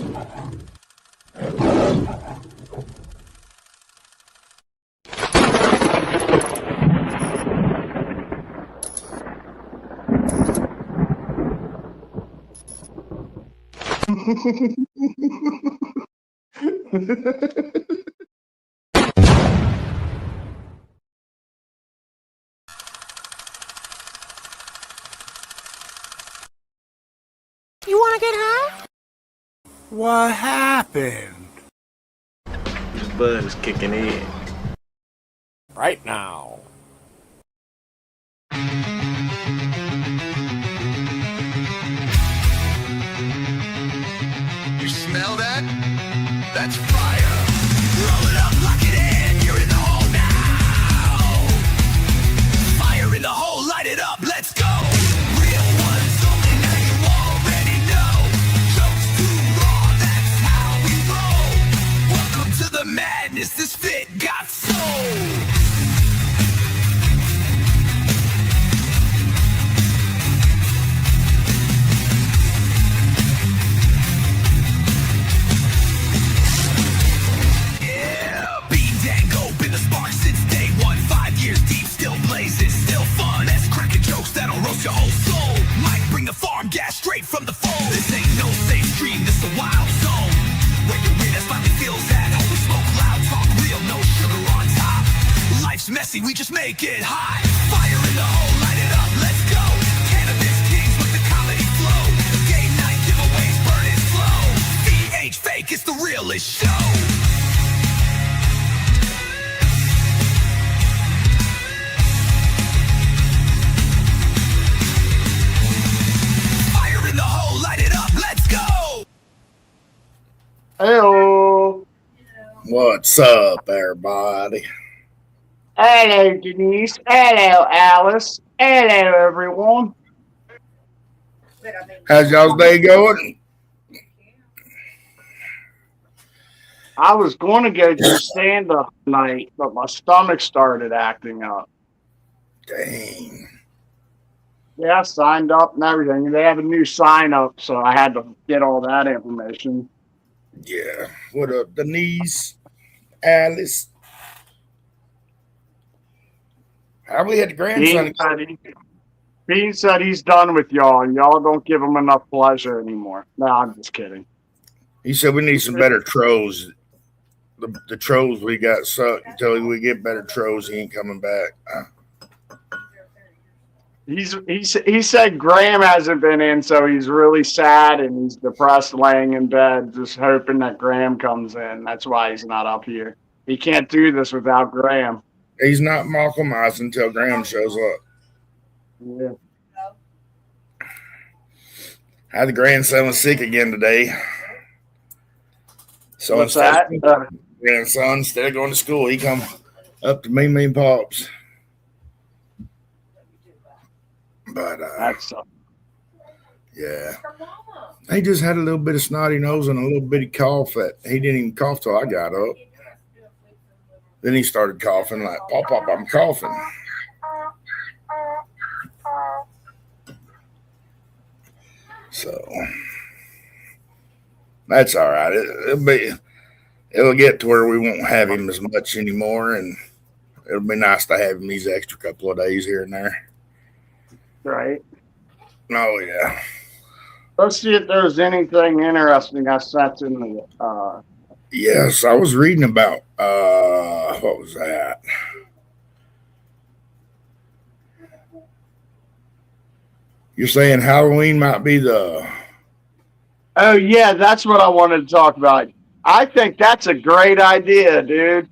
You wanna get high? What happened? This bud is kicking in. Right now. You smell that? That's fire. Roll it up, lock it in. You're in the hole now. Fire in the hole, light it up, let's go. Real ones only, now you already know. Jokes too raw, that's how we roll. Welcome to the madness, this fit got soul. Your whole soul might bring the farm gas straight from the phone. This ain't no safe stream, this a wild zone where your witness finally feels at home. We smoke loud, talk real, no sugar on top. Life's messy, we just make it hot. Fire in the hole, light it up, let's go. Cannabis kings with the comedy flow. Game night giveaways, burn it slow. VH fake, it's the realest show. Hello. What's up, everybody? Hello, Denise. Hello, Alice. Hello, everyone. How's y'all's day going? I was going to go to stand-up tonight, but my stomach started acting up. Dang. Yeah, I signed up and everything. They have a new sign-up, so I had to get all that information. Yeah. What up, Denise? Alice? How we had the grandson? Bean said he's done with y'all, and y'all don't give him enough pleasure anymore. No, I'm just kidding. He said we need some better trolls. The trolls we got sucked. Until we get better trolls, he ain't coming back. He said Graham hasn't been in, so he's really sad and he's depressed laying in bed, just hoping that Graham comes in. That's why he's not up here. He can't do this without Graham. He's not Malcolm Mice until Graham shows up. Yeah. How the grandson was sick again today. So what's that? Grandson, instead of going to school, he come up to me and Pops. But yeah, he just had a little bit of snotty nose and a little bitty cough that he didn't even cough till I got up. Then he started coughing like, Pop, I'm coughing. So that's all right. It'll get to where we won't have him as much anymore, and it'll be nice to have him these extra couple of days here and there. Right. Oh, yeah. Let's see if there's anything interesting I sent in the. Yes, I was reading about, what was that? You're saying Halloween might be the. Oh, yeah, that's what I wanted to talk about. I think that's a great idea, dude.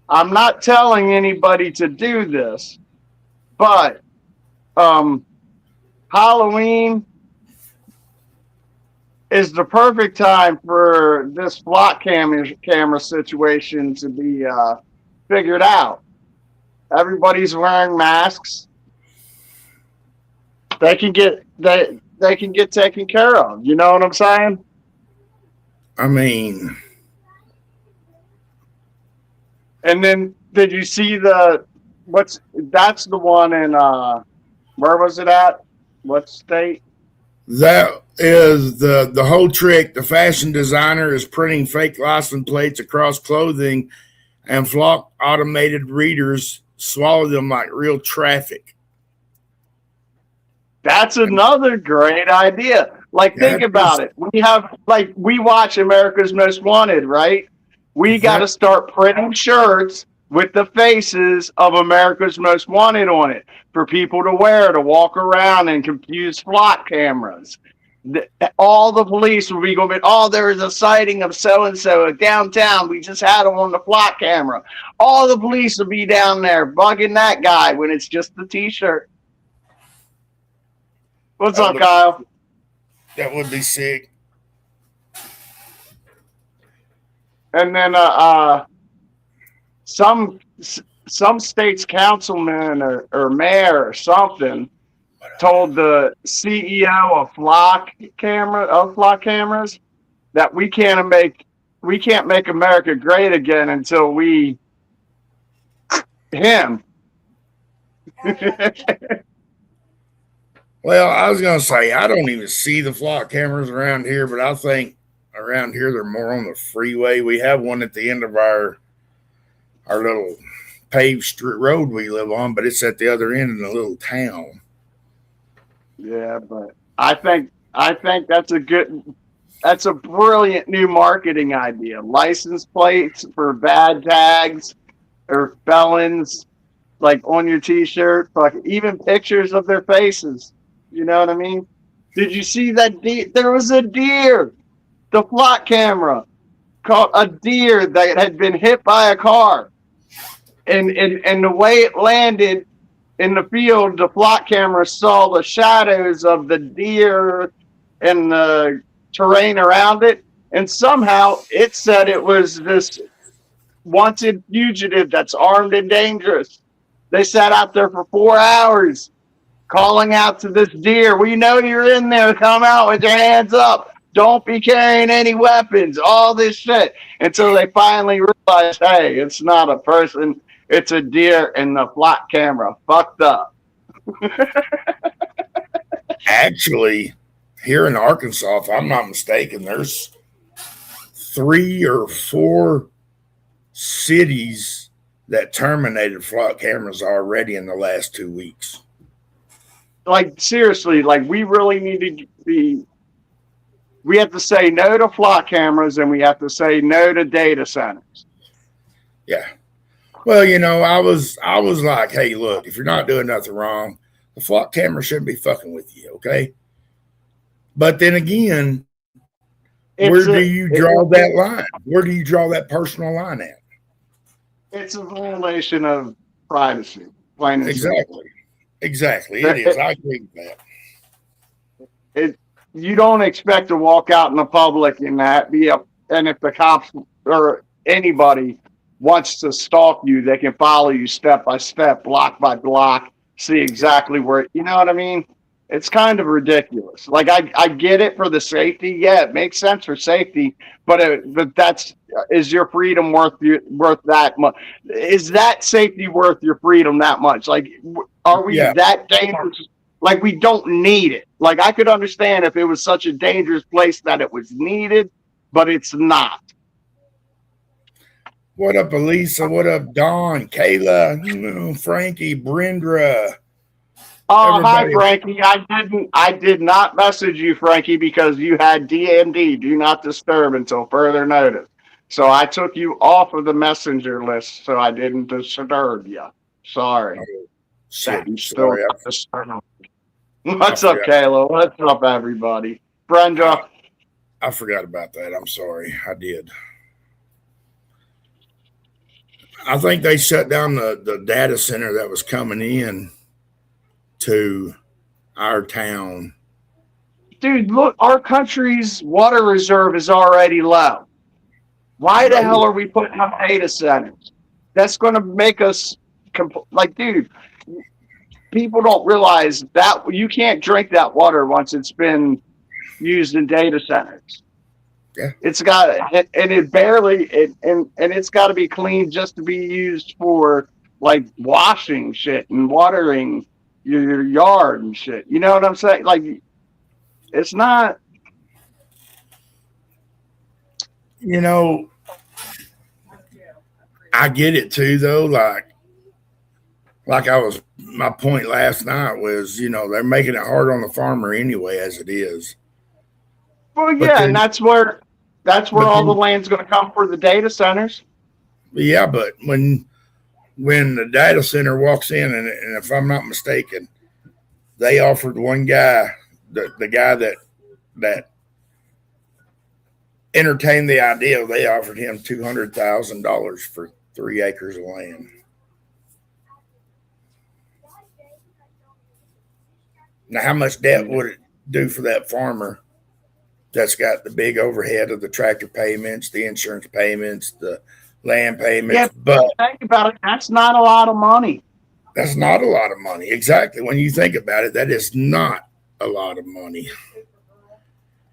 I'm not telling anybody to do this, but Halloween is the perfect time for this flock camera situation to be figured out. Everybody's wearing masks. They can get taken care of. You know what I'm saying? I mean, and then did you see that's the one in where was it at? What state? That is the whole trick. The fashion designer is printing fake license plates across clothing, and flock automated readers swallow them like real traffic. That's another great idea. Like, think about it. We watch America's Most Wanted, right? We got to start printing shirts with the faces of America's Most Wanted on it for people to wear to walk around and confuse flock cameras. All the police will be going, oh, there is a sighting of so-and-so downtown. We just had him on the flock camera. All the police will be down there bugging that guy when it's just the T-shirt. What's up, Kyle? That would be sick. And then some state's councilman or mayor or something told the CEO of flock cameras that we can't make America great again until we him. Well, I was going to say, I don't even see the flock cameras around here, but I think around here they're more on the freeway. We have one at the end of our little paved street road we live on, but it's at the other end in a little town. Yeah, but I think that's a brilliant new marketing idea. License plates for bad tags or felons, like on your T-shirt, even pictures of their faces. You know what I mean? Did you see that deer? There was a deer. The flock camera caught a deer that had been hit by a car. And the way it landed in the field, the flock camera saw the shadows of the deer and the terrain around it. And somehow it said it was this wanted fugitive that's armed and dangerous. They sat out there for 4 hours calling out to this deer, we know you're in there, come out with your hands up, don't be carrying any weapons, all this shit, until they finally realized, hey, it's not a person, it's a deer, and the flock camera fucked up. Actually, here in Arkansas, if I'm not mistaken, there's 3 or 4 cities that terminated flock cameras already in the last 2 weeks. Like, seriously, like, we really need to we have to say no to flock cameras, and we have to say no to data centers. Yeah. Well, I was like, hey, look, if you're not doing nothing wrong, the flock camera shouldn't be fucking with you, okay? But then again, where do you draw that line? Where do you draw that personal line at? It's a violation of privacy. Plain and simple. Exactly. It is. I agree with that. You don't expect to walk out in the public and and if the cops or anybody wants to stalk you, they can follow you step by step, block by block, see exactly where, you know what I mean? It's kind of ridiculous. Like, I get it for the safety. Yeah, it makes sense for safety, but is your freedom worth that much? Is that safety worth your freedom that much? Like, are we that dangerous? Like, we don't need it. Like, I could understand if it was such a dangerous place that it was needed, but it's not. What up, Elisa? What up, Dawn, Kayla, Frankie, Brindra? Oh, hi, Frankie. I did not message you, Frankie, because you had DND, do not disturb until further notice. So I took you off of the messenger list so I didn't disturb you. Sorry. Oh, shit, sorry. What's up, Kayla? What's up, everybody? Brenda. I forgot about that. I'm sorry. I did. I think they shut down the data center that was coming in to our town. Dude, look, our country's water reserve is already low. Why the hell are we putting up data centers? That's going to make us dude, people don't realize that you can't drink that water once it's been used in data centers. Yeah. It's got and it's got to be cleaned just to be used for like washing shit and watering your yard and shit. You know what I'm saying? Like, It's not. You know, I get it too, though. My point last night was, they're making it hard on the farmer anyway, as it is. Well, But yeah, and then, that's where but all the then, land's going to come for the data centers. yeah, but when the data center walks in, and if I'm not mistaken, they offered one guy, the guy that entertained the idea, they offered him $200,000 for 3 acres of land. Now, how much debt would it do for that farmer that's got the big overhead of the tractor payments, the insurance payments, the land payments? Yeah, but think about it. That's not a lot of money. That's not a lot of money. Exactly. When you think about it, that is not a lot of money.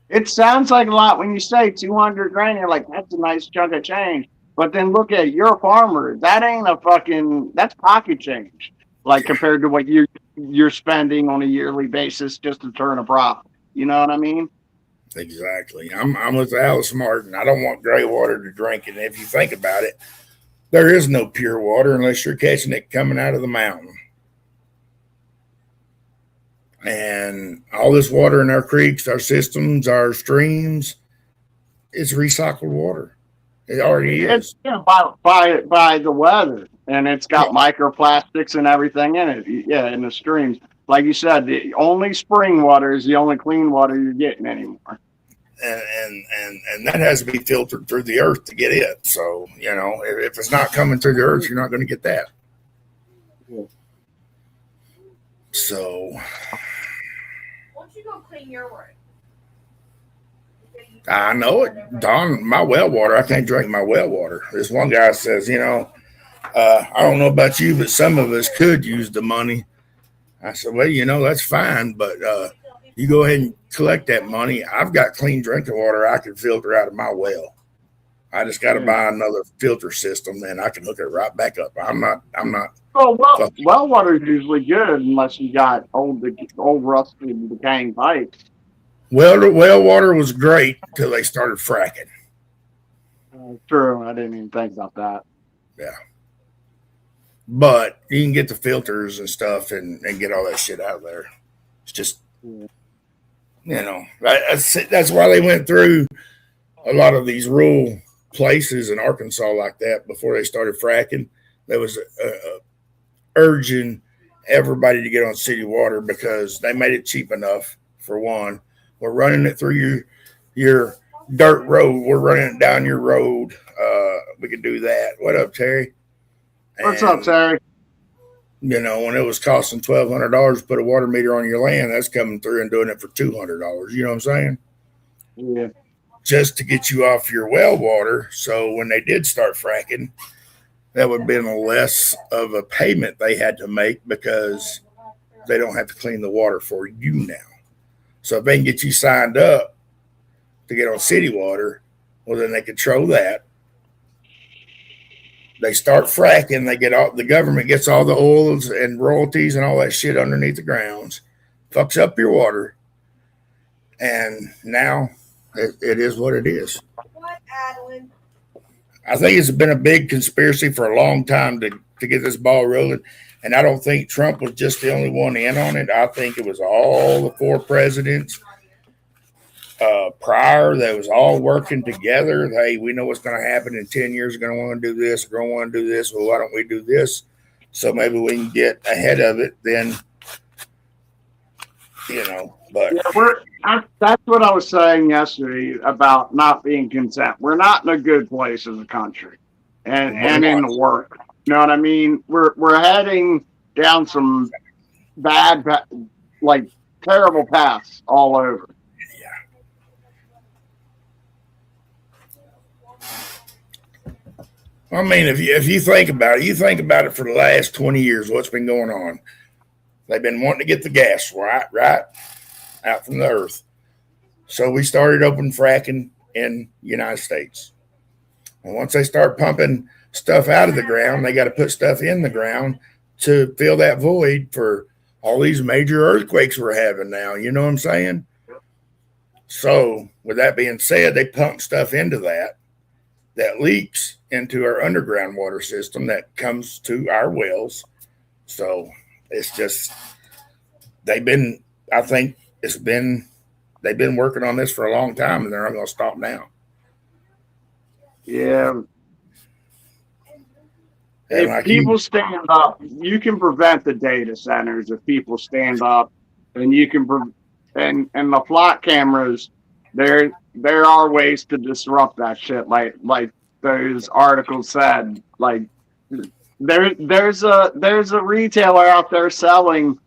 It sounds like a lot when you say 200 grand. You're like, that's a nice chunk of change. But then look at it, you're a farmer. That ain't that's pocket change. Like compared to what you're spending on a yearly basis just to turn a profit. You know what I mean? Exactly. I'm with Alice Martin. I don't want gray water to drink. And if you think about it, there is no pure water unless you're catching it coming out of the mountain. And all this water in our creeks, our systems, our streams, it's recycled water. It already is. It's by the weather, and it's got microplastics and everything in it. Yeah, in the streams. Like you said, the only spring water is the only clean water you're getting anymore. And that has to be filtered through the earth to get it. So, if it's not coming through the earth, you're not going to get that. So, Why don't you go clean your room? I know it. Don, my well water, I can't drink my well water. This one guy says, I don't know about you, but some of us could use the money. I said, well, that's fine, but you go ahead and collect that money. I've got clean drinking water I can filter out of my well. I just got to buy another filter system, then I can hook it right back up. I'm not. Oh, well water is usually good unless you got old rusty decaying pipes. Well water was great until they started fracking. True. I didn't even think about that. Yeah. But you can get the filters and stuff and get all that shit out of there. It's just, that's why they went through a lot of these rural places in Arkansas like that before they started fracking. There was urging everybody to get on city water because they made it cheap enough, for one. We're running it through your dirt road. We're running it down your road. We could do that. What up, Terry? What's up, Terry? When it was costing $1,200 to put a water meter on your land, that's coming through and doing it for $200. You know what I'm saying? Yeah. Just to get you off your well water. So when they did start fracking, that would have been less of a payment they had to make because they don't have to clean the water for you now. So if they can get you signed up to get on city water, well, then they control that. They start fracking. The government gets all the oils and royalties and all that shit underneath the grounds, fucks up your water, and now it is what it is. What, Adeline? I think it's been a big conspiracy for a long time to get this ball rolling. And I don't think Trump was just the only one in on it. I think it was all the 4 presidents prior that was all working together. Hey, we know what's going to happen in 10 years. We're going to want to do this. We're going to want to do this. Well, why don't we do this? So maybe we can get ahead of it then, but. Yeah, that's what I was saying yesterday about not being content. We're not in a good place as a country and in the work. You know what I mean? We're heading down some bad, like terrible paths all over. Yeah. I mean, if you think about it, for the last 20 years, what's been going on? They've been wanting to get the gas right out from the earth. So we started open fracking in the United States. And once they start pumping stuff out of the ground, they got to put stuff in the ground to fill that void for all these major earthquakes we're having now. You know what I'm saying? So, with that being said, they pump stuff into that leaks into our underground water system that comes to our wells. So, it's just, I think they've been working on this for a long time and they're not going to stop now. Yeah. And If people stand up, you can prevent the data centers if people stand up, and you can and the flock cameras. There are ways to disrupt that shit. Like those articles said. Like there's a retailer out there selling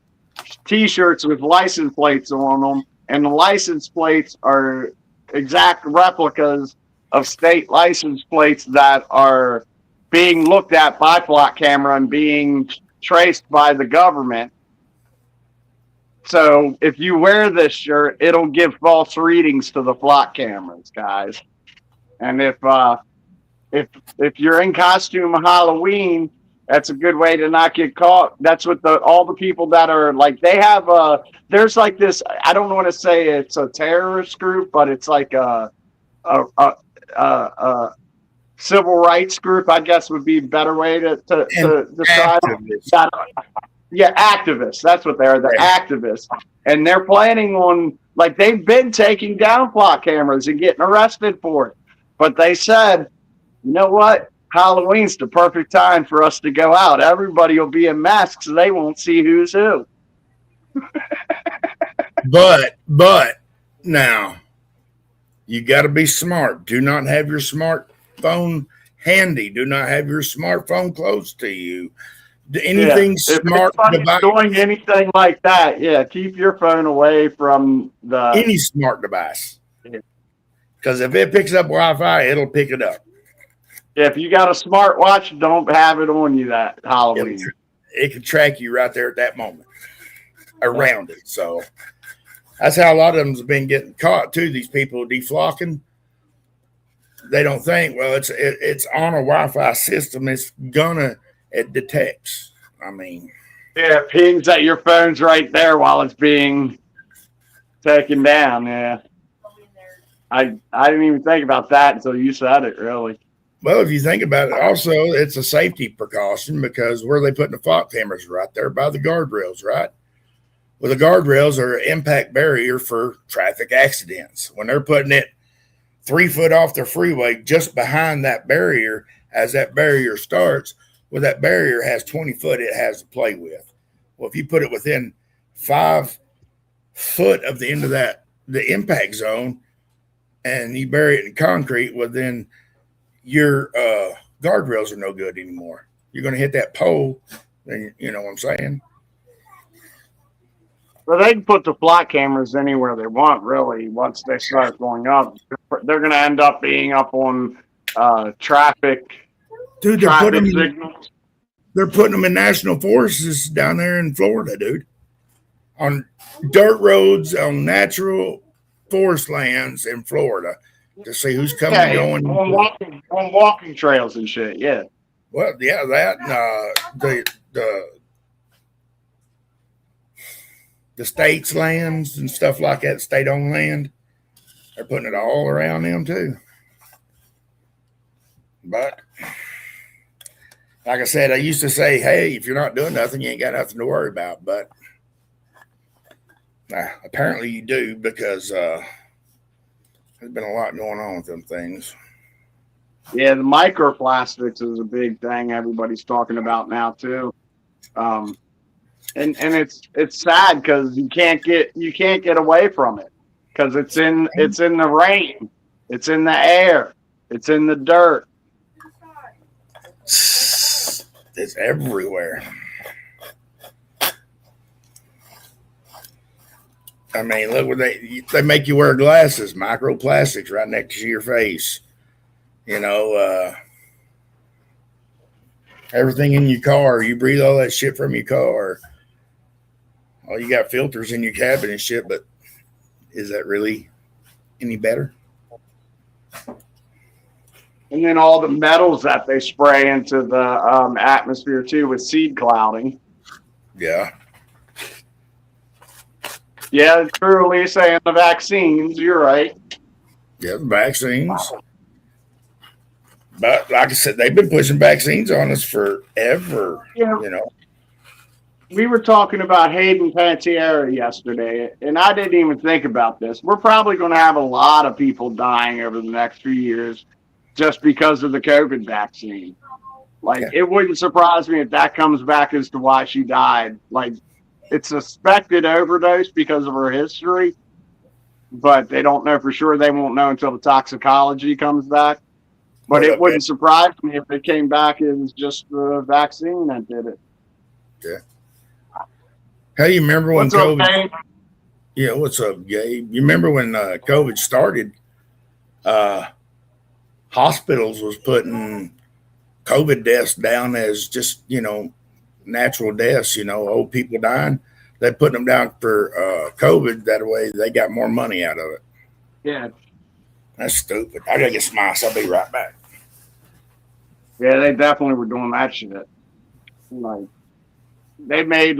T-shirts with license plates on them, and the license plates are exact replicas of state license plates that are being looked at by flock camera and being traced by the government. So if you wear this shirt, it'll give false readings to the flock cameras, guys. And if you're in costume Halloween, that's a good way to not get caught. That's what all the people that are like, they have there's like this, I don't want to say it's a terrorist group, but it's like a civil rights group, I guess would be a better way to describe it. Yeah, activists. That's what they are, the activists. And they're planning on, like, they've been taking down flock cameras and getting arrested for it. But they said, you know what? Halloween's the perfect time for us to go out. Everybody will be in masks, so they won't see who's who. But now, you got to be smart. Do not have your smartphone handy. Do not have your smartphone close to you. Anything smart device. Doing anything like that, yeah, keep your phone away from any smart device. Because if it picks up Wi-Fi, it'll pick it up. Yeah, if you got a smartwatch, don't have it on you that Halloween. It can track you right there at that moment around it. So that's how a lot of them have been getting caught too. These people deflocking. They don't think, well, it's on a Wi-Fi system. It detects. I mean, yeah, it pings that your phone's right there while it's being taken down. Yeah, I didn't even think about that until you said it. Really. Well, if you think about it, also it's a safety precaution because where are they putting the flock cameras? Right there by the guardrails, right? Well, the guardrails are an impact barrier for traffic accidents. When they're putting it 3 foot off the freeway, just behind that barrier, as that barrier starts. Well, that barrier has 20 foot it has to play with. Well, if you put it within 5 foot of the end of the impact zone, and you bury it in concrete, well, then your guardrails are no good anymore. You're going to hit that pole, and you know what I'm saying? Well, they can put the flock cameras anywhere they want, really, once they start going up. They're going to end up being up on traffic. Dude, they're putting them in national forests down there in Florida, dude. On dirt roads, on natural forest lands in Florida to see who's coming and going. On walking trails and shit, yeah. Well, yeah, that the state's lands and stuff like that, state-owned land, they're putting it all around them too. But like I said, I used to say, hey, if you're not doing nothing, you ain't got nothing to worry about. But apparently you do because there's been a lot going on with them things. Yeah, the microplastics is a big thing everybody's talking about now too. And it's sad because you can't get away from it because it's in the rain, it's in the air, it's in the dirt. It's everywhere. I mean, look what they make you wear glasses, microplastics right next to your face. You know, everything in your car, you breathe all that shit from your car. Oh, you got filters in your cabin and shit, but is that really any better? And then all the metals that they spray into the atmosphere too with seed clouding. Yeah. Yeah, true, Lisa, and the vaccines. You're right. Yeah, the vaccines. But like I said, they've been pushing vaccines on us forever. Yeah, You know. we were talking about Hayden Panettiere yesterday, and I didn't even think about this. We're probably going to have a lot of people dying over the next few years just because of the COVID vaccine. Like, Yeah. it wouldn't surprise me if that comes back as to why she died. Like, it's suspected overdose because of her history, but they don't know for sure. They won't know until the toxicology comes back. But What it up, man? wouldn't surprise me if it came back as just the vaccine that did it. Yeah. Hey, you remember when What's up, COVID? Dave? Yeah, what's up, Gabe? You remember when COVID started? Hospitals was putting COVID deaths down as just natural deaths. Old people dying. They put them down for COVID. That way, they got more money out of it. Yeah. That's stupid. I gotta get some ice. I'll be right back. Yeah, they definitely were doing that shit. Like, they made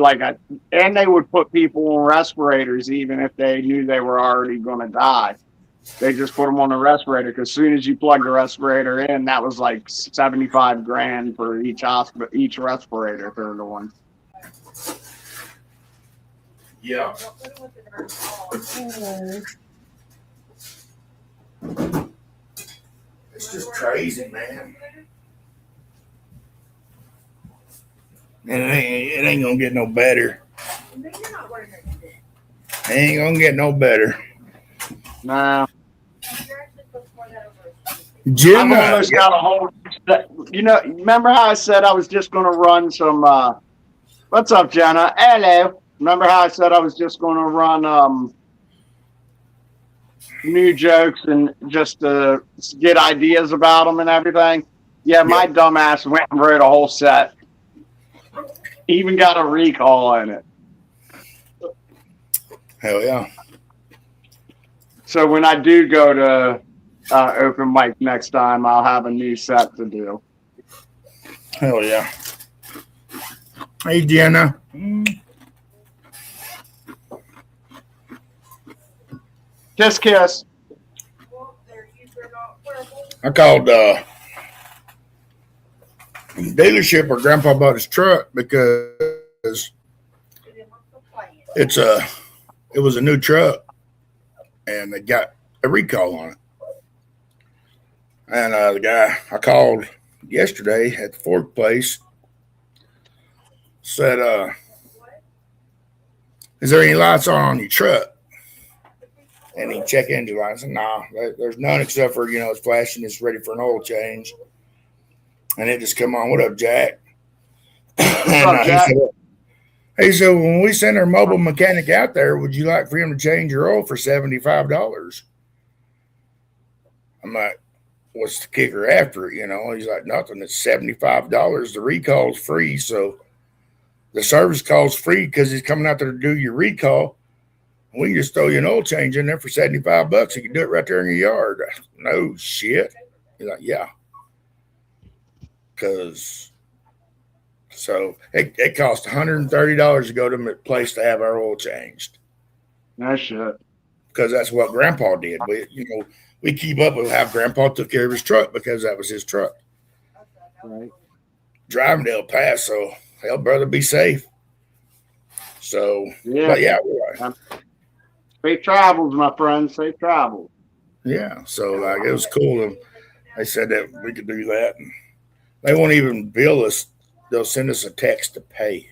and they would put people on respirators even if they knew they were already going to die. They just put them on a respirator because as soon as you plug the respirator in, that was like 75 grand for each hospital, each respirator for the one. Yeah. It's just crazy, man. And it ain't gonna get no better. It ain't gonna get no better. Nah. Jim, I've almost got a whole. Remember how I said I was just going to run some. What's up, Jenna? Hello. Remember how I said I was just going to run new jokes and just to get ideas about them and everything? Yeah, my dumbass went and wrote a whole set. Even got a recall in it. Hell yeah. So when I do go to open mic next time, I'll have a new set to do. Hell yeah. Hey, Jenna. Kiss, kiss. I called dealership where Grandpa bought his truck because it was a new truck and they got a recall on it. And the guy I called yesterday at the Ford place said, is there any lights on your truck? And he check engine lights. I said, nah, there's none except for, it's flashing, it's ready for an oil change. And it just come on. What up, Jack? What's up, Jack? He said, when we send our mobile mechanic out there, would you like for him to change your oil for $75? I'm like, what's the kicker after it? He's like, nothing. It's $75. The recall's free. So the service call's free because he's coming out there to do your recall. We can just throw you an oil change in there for $75. You can do it right there in your yard. No shit. He's like, yeah. So it cost $130 to go to the place to have our oil changed. No shit. Because that's what Grandpa did. We keep up with how Grandpa took care of his truck because that was his truck. Right. Driving to El Paso, hell, brother, be safe. So, yeah. But yeah, safe travels, my friend. Safe travels. Yeah. So it was cool. They said that we could do that. And they won't even bill us. They'll send us a text to pay.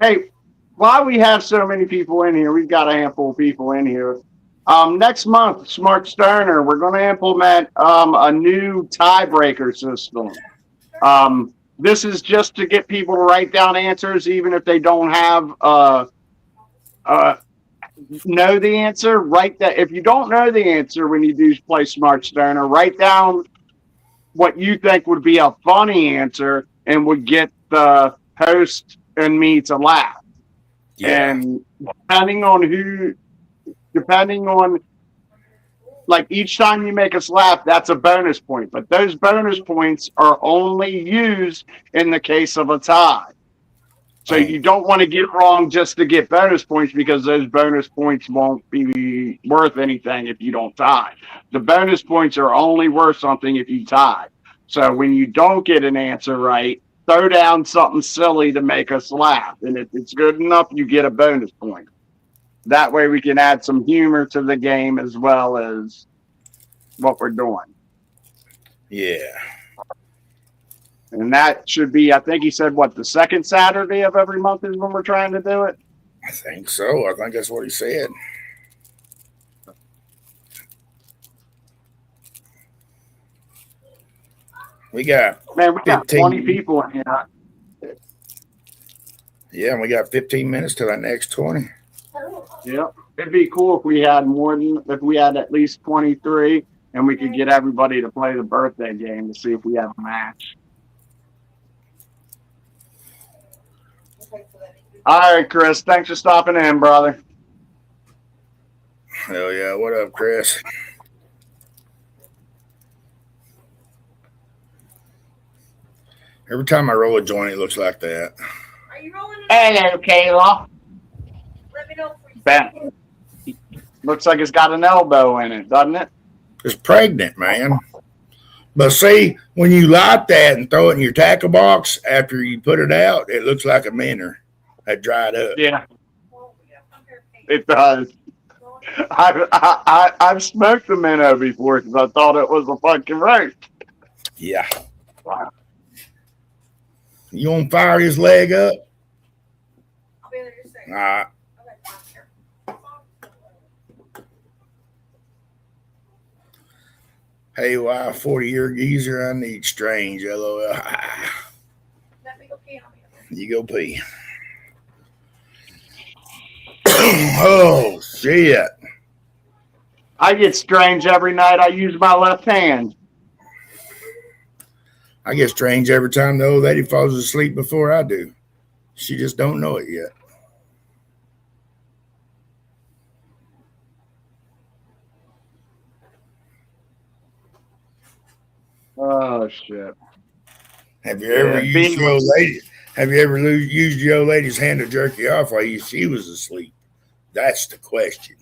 Hey, while we have so many people in here, we've got a handful of people in here. Next month, Smart Sterner, we're going to implement a new tiebreaker system. This is just to get people to write down answers, even if they don't have know the answer. Write that. If you don't know the answer when you do play Smart Sterner, write down what you think would be a funny answer and would get the host and me to laugh. Yeah. And depending on like each time you make us laugh, that's a bonus point. But those bonus points are only used in the case of a tie. So you don't want to get it wrong just to get bonus points, because those bonus points won't be worth anything if you don't tie. The bonus points are only worth something if you tie. So when you don't get an answer right, throw down something silly to make us laugh. And if it's good enough, you get a bonus point. That way we can add some humor to the game as well as what we're doing. Yeah. And that should be, I think he said, what, the second Saturday of every month is when we're trying to do it? I think so. I think that's what he said. We got 20 people in here. Yeah, and we got 15 minutes to that next 20. Yep. It'd be cool if we had at least 23 and we could get everybody to play the birthday game to see if we have a match. All right, Chris. Thanks for stopping in, brother. Hell yeah. What up, Chris? Every time I roll a joint, it looks like that. Are you rolling it? Hello, Kayla. Let me know if Ben. Looks like it's got an elbow in it, doesn't it? It's pregnant, man. But see, when you light that and throw it in your tackle box after you put it out, it looks like a minnow that dried up. Yeah, it does. I've smoked the minnow before because I thought it was a fucking roast. Yeah. Wow. You want to fire his leg up? I'll be there just a second. All right. Hey, why 40-year geezer? I need strange. LOL. Let me go pee on me. You go pee. Oh, shit. I get strange every night. I use my left hand. I get strange every time the old lady falls asleep before I do. She just don't know it yet. Oh shit! Have you ever used your old lady? Have you ever used your old lady's hand to jerk you off while she was asleep? That's the question.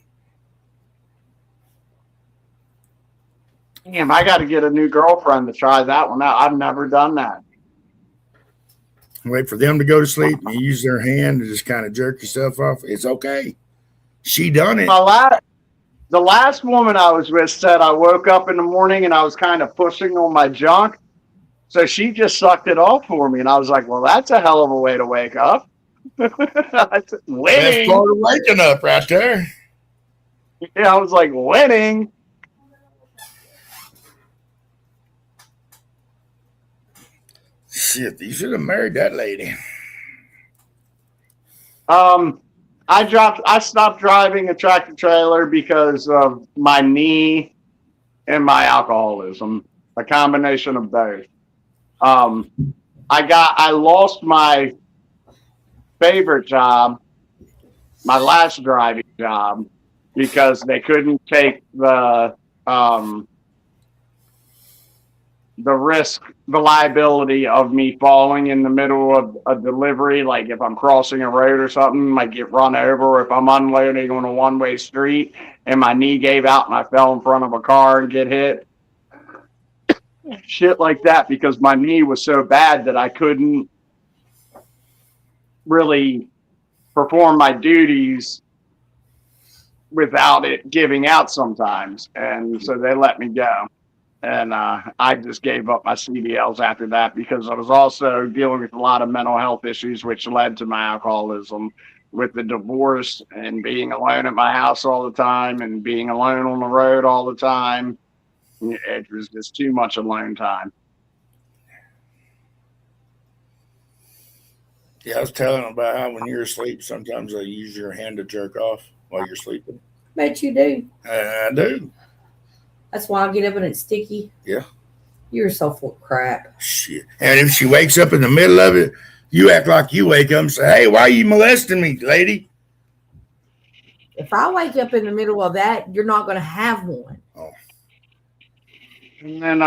Damn, I got to get a new girlfriend to try that one out. I've never done that. Wait for them to go to sleep and you use their hand to just kind of jerk yourself off. It's okay. She done it. The last woman I was with said I woke up in the morning and I was kind of pushing on my junk. So she just sucked it off for me. And I was like, well, that's a hell of a way to wake up. That's part of waking up right there. Yeah, I was like, winning. Shit, you should have married that lady. I stopped driving a tractor trailer because of my knee and my alcoholism, a combination of both. I lost my favorite job, my last driving job, because they couldn't take the risk, the liability of me falling in the middle of a delivery. Like if I'm crossing a road or something, might get run over, or if I'm unloading on a one-way street and my knee gave out and I fell in front of a car and get hit. Shit like that, because my knee was so bad that I couldn't really perform my duties without it giving out sometimes. And so they let me go. And I just gave up my CDLs after that, because I was also dealing with a lot of mental health issues, which led to my alcoholism, with the divorce and being alone at my house all the time and being alone on the road all the time. It was just too much alone time. Yeah, I was telling them about how when you're asleep, sometimes they use your hand to jerk off while you're sleeping. Bet you do. I do. That's why I get up and it's sticky. Yeah. You're so full of crap. Shit. And if she wakes up in the middle of it, you act like you wake up and say, hey, why are you molesting me, lady? If I wake up in the middle of that, you're not going to have one. Oh. And then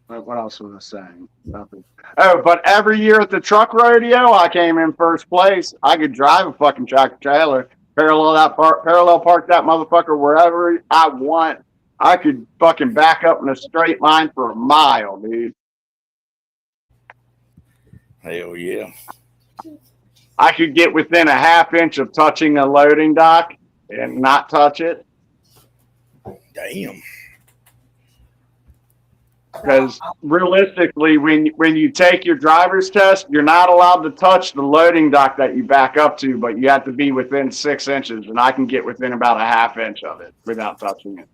What else was I saying? Nothing. Oh, but every year at the truck rodeo, I came in first place. I could drive a fucking tractor trailer, parallel park that motherfucker wherever I want. I could fucking back up in a straight line for a mile, dude. Hell yeah. I could get within a half inch of touching a loading dock and not touch it. Damn. Because realistically, when you take your driver's test, you're not allowed to touch the loading dock that you back up to, but you have to be within 6 inches, and I can get within about a half inch of it without touching it.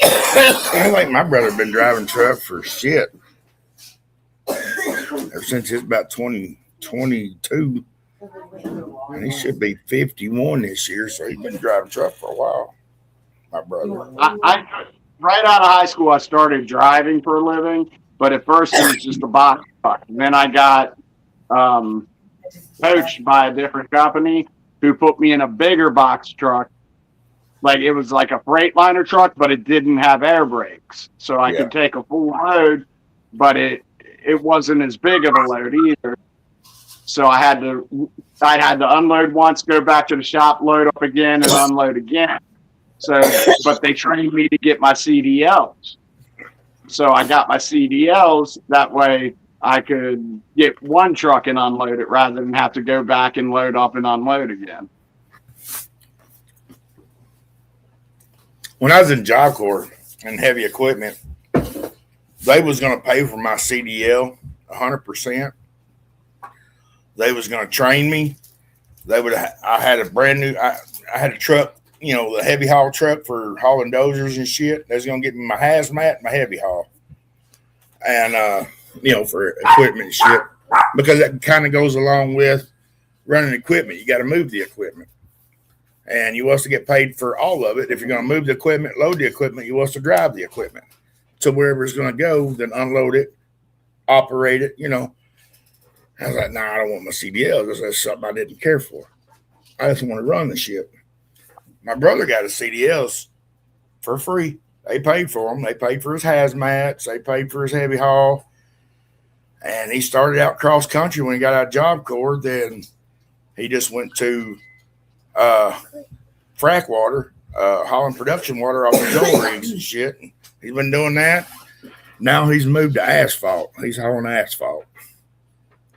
I think my brother been driving truck for shit ever since he's about 22, and he should be 51 this year, so he's been driving truck for a while. My brother. I right out of high school, I started driving for a living, but at first it was just a box truck. And then I got poached by a different company who put me in a bigger box truck. Like it was like a Freightliner truck, but it didn't have air brakes. So I could take a full load, but it wasn't as big of a load either. So I had to unload once, go back to the shop, load up again, and unload again. So, but they trained me to get my CDLs. So I got my CDLs. That way I could get one truck and unload it rather than have to go back and load up and unload again. When I was in Job Corps and heavy equipment, they was going to pay for my CDL 100%. They was going to train me. I had a brand new, I had a truck, you know, the heavy haul truck for hauling dozers and shit. They was going to get me my hazmat, my heavy haul. And, you know, for equipment and shit. Because that kind of goes along with running equipment. You got to move the equipment. And you was to get paid for all of it. If you're going to move the equipment, load the equipment, you was to drive the equipment. So wherever it's going to go, then unload it, operate it, you know. I was like, nah, I don't want my CDL. That's something I didn't care for. I just want to run the shit. My brother got his CDLs for free. They paid for them. They paid for his hazmats. They paid for his heavy haul. And he started out cross country when he got out of Job Corps. Then he just went to frack water, hauling production water off the oil rigs and shit. And he's been doing that. Now he's moved to asphalt. He's hauling asphalt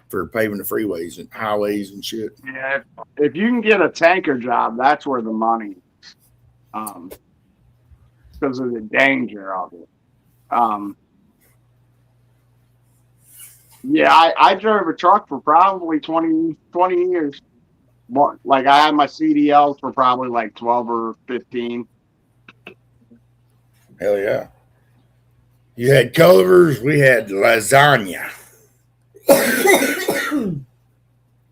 for paving the freeways and highways and shit. Yeah, if you can get a tanker job, that's where the money is. Because of the danger of it. Yeah, I drove a truck for probably 20 years. Like I had my CDLs for probably like 12 or 15. Hell yeah. You had Culver's, we had lasagna.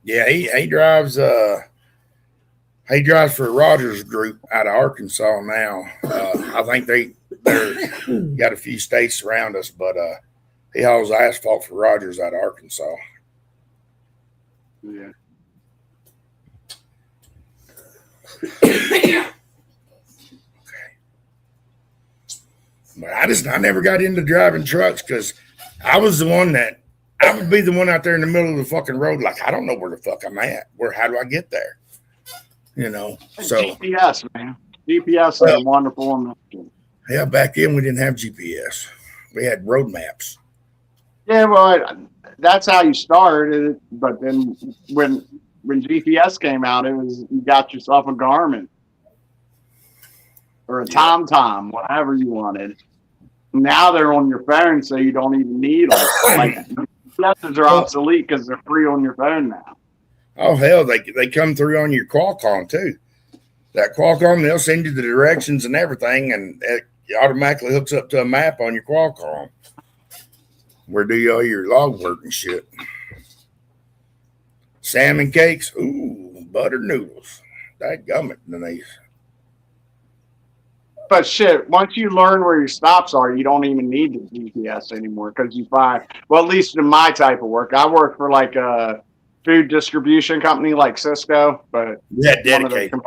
Yeah, he drives for Rogers Group out of Arkansas now. I think they're got a few states around us, but he hauls asphalt for Rogers out of Arkansas. Yeah. Okay. But I never got into driving trucks because I was the one that I would be the one out there in the middle of the fucking road, like I don't know where the fuck I'm at. How do I get there? You know. So GPS, man. GPS is a wonderful invention. Yeah, back then we didn't have GPS. We had road maps. Yeah, well, that's how you started. But then when GPS came out, it was you got yourself a Garmin or a TomTom, whatever you wanted. Now they're on your phone, so you don't even need them. Like GPSs are obsolete because they're free on your phone now. Oh hell, they come through on your Qualcomm too. That Qualcomm, they'll send you the directions and everything, and it automatically hooks up to a map on your Qualcomm. Where do you all your log work and shit? Salmon cakes, ooh, butter noodles. That gummit, Denise. But shit, once you learn where your stops are, you don't even need the GPS anymore because you find, well, at least in my type of work, I work for like a food distribution company like Cisco, but yeah, dedicated.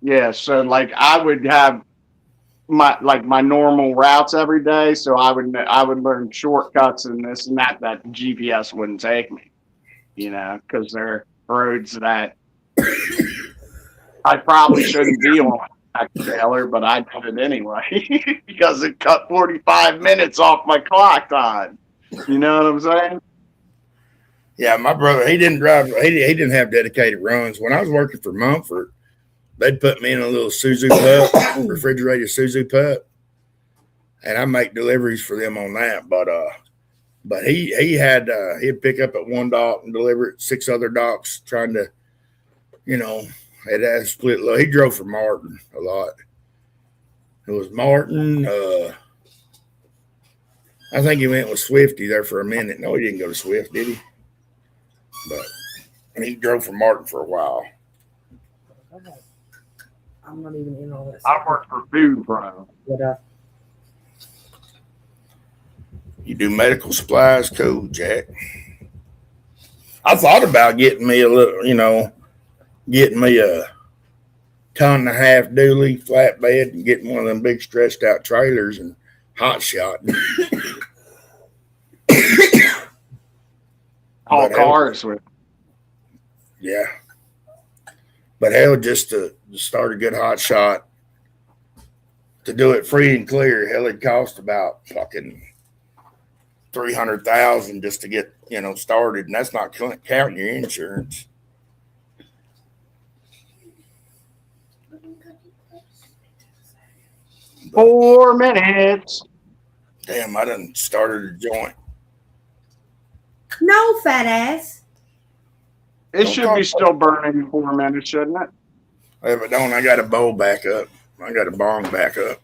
Yeah, so like I would have my normal routes every day, so I would learn shortcuts and this and that GPS wouldn't take me, because they're roads that I probably shouldn't be on a trailer, but I did it anyway because it cut 45 minutes off my clock time. You know what I'm saying? Yeah, my brother, he didn't drive. He didn't have dedicated runs. When I was working for Mumford, they'd put me in a little Suzu pup, refrigerated Suzu pup, and I make deliveries for them on that. But he'd pick up at one dock and deliver at 6 other docks, trying to, it had a split load. He drove for Martin a lot. It was Martin. I think he went with Swifty there for a minute. No, he didn't go to Swift, did he? But he drove for Martin for a while. I'm not even in all this. I work for Food Pro. But, You do medical supplies, cool, Jack. I thought about getting me a little, getting me a 1.5-ton dually flatbed and getting one of them big stretched out trailers and hot shot. All cars with. Yeah. But hell, just to start a good hot shot, to do it free and clear, hell, it cost about fucking $300,000 just to get, started. And that's not counting your insurance. But, 4 minutes. damn, I done started a joint. no, fat ass. It should be still burning in 4 minutes, shouldn't it? If it don't, I got a bowl back up. I got a bong back up.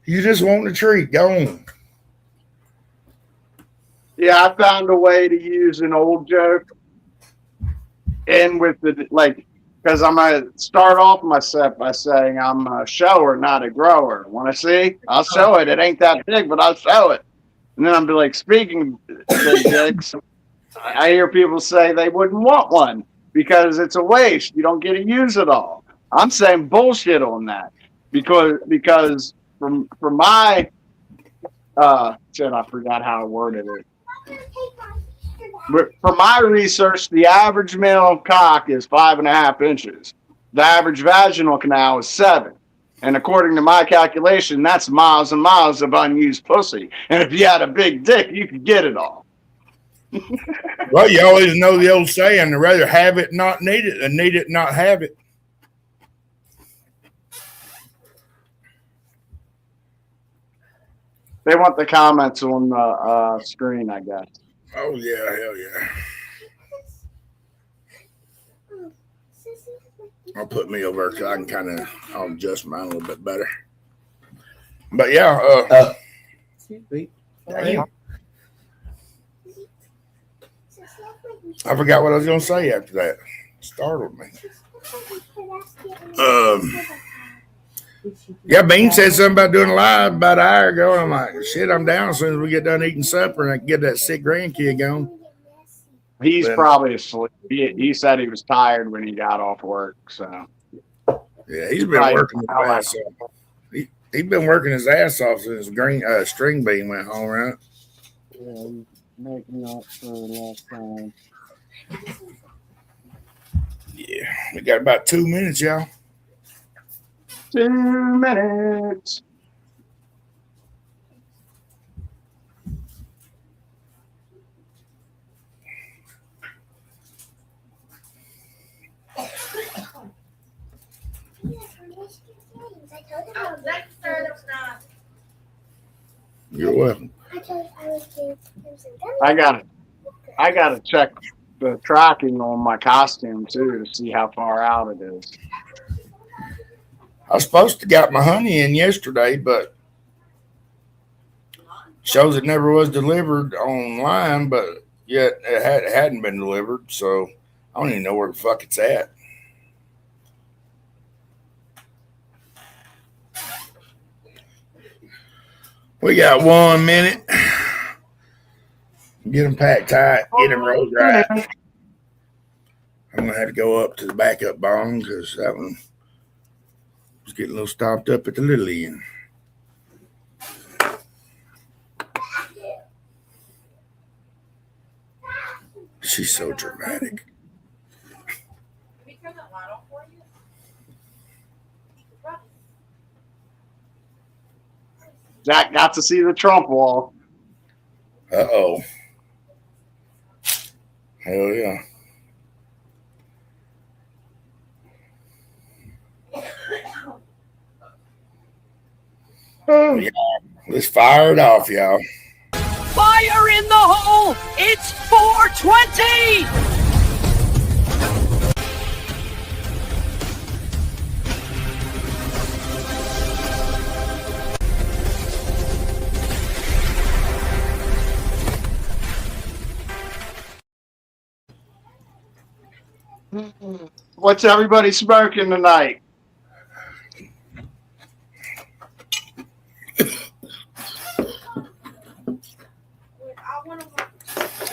You just want a treat. Go on. Yeah, I found a way to use an old joke and with because I'm going to start off my set by saying I'm a shower, not a grower. Want to see? I'll show it. It ain't that big, but I'll show it. And then I'm like, speaking of big dicks, I hear people say they wouldn't want one because it's a waste. You don't get to use it all. I'm saying bullshit on that because from my shit, I forgot how I worded it. But from my research, the average male cock is 5.5 inches. The average vaginal canal is 7. And according to my calculation, that's miles and miles of unused pussy. And if you had a big dick, you could get it all. Well, you always know the old saying, I'd rather have it not need it than need it not have it. They want the comments on the screen, I guess. Oh, yeah, hell yeah. I'll put me over because I can I'll adjust mine a little bit better. But yeah, Excuse me. damn. I forgot what I was going to say after that. It startled me. Yeah, Bean said something about doing a live about an hour ago. And I'm like, shit, I'm down as soon as we get done eating supper and I can get that sick grandkid going. He's probably asleep. He said he was tired when he got off work. So Yeah, he's been working his ass off. He's been working his ass off since String Bean went home, right? Yeah, he's making up for last time. Yeah, we got about 2 minutes, y'all. 2 minutes. You're welcome. I gotta check the tracking on my costume too to see how far out it is. I was supposed to got my honey in yesterday, but shows it never was delivered online, but yet it hadn't been delivered, so I don't even know where the fuck it's at. We got 1 minute. Get them packed tight, get them rolled right. I'm gonna have to go up to the backup bong because that one Was getting a little stopped up at the little end. She's so dramatic. Can we turn that light on for you? Jack got to see the Trump wall. Uh-oh. Hell yeah. Oh, yeah. Let's fire it off, y'all. Fire in the hole! It's 420! What's everybody smoking tonight?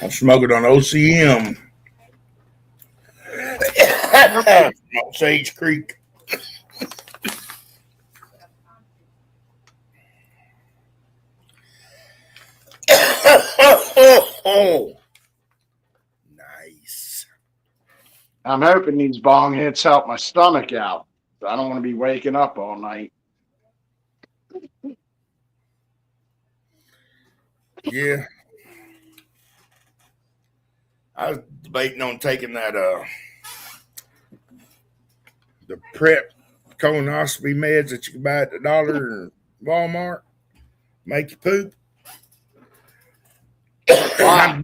I'm smoking on OCM. Sage Creek. Oh, nice. I'm hoping these bong hits help my stomach out. I don't want to be waking up all night. Yeah. I was debating on taking that the prep colonoscopy meds that you can buy at the dollar or Walmart. Make you poop. I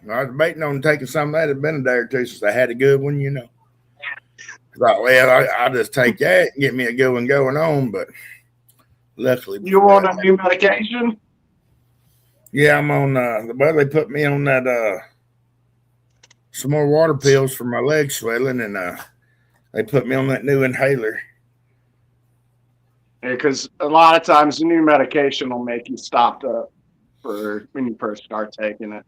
was debating on taking some of that. It's been a day or two since I had a good one, you know. Thought, well, I'll just take that and get me a good one going on, but luckily. You want a new medication? Yeah, I'm on, well, they put me on that, some more water pills for my leg swelling, and they put me on that new inhaler. Yeah, because a lot of times the new medication will make you stopped up for when you first start taking it.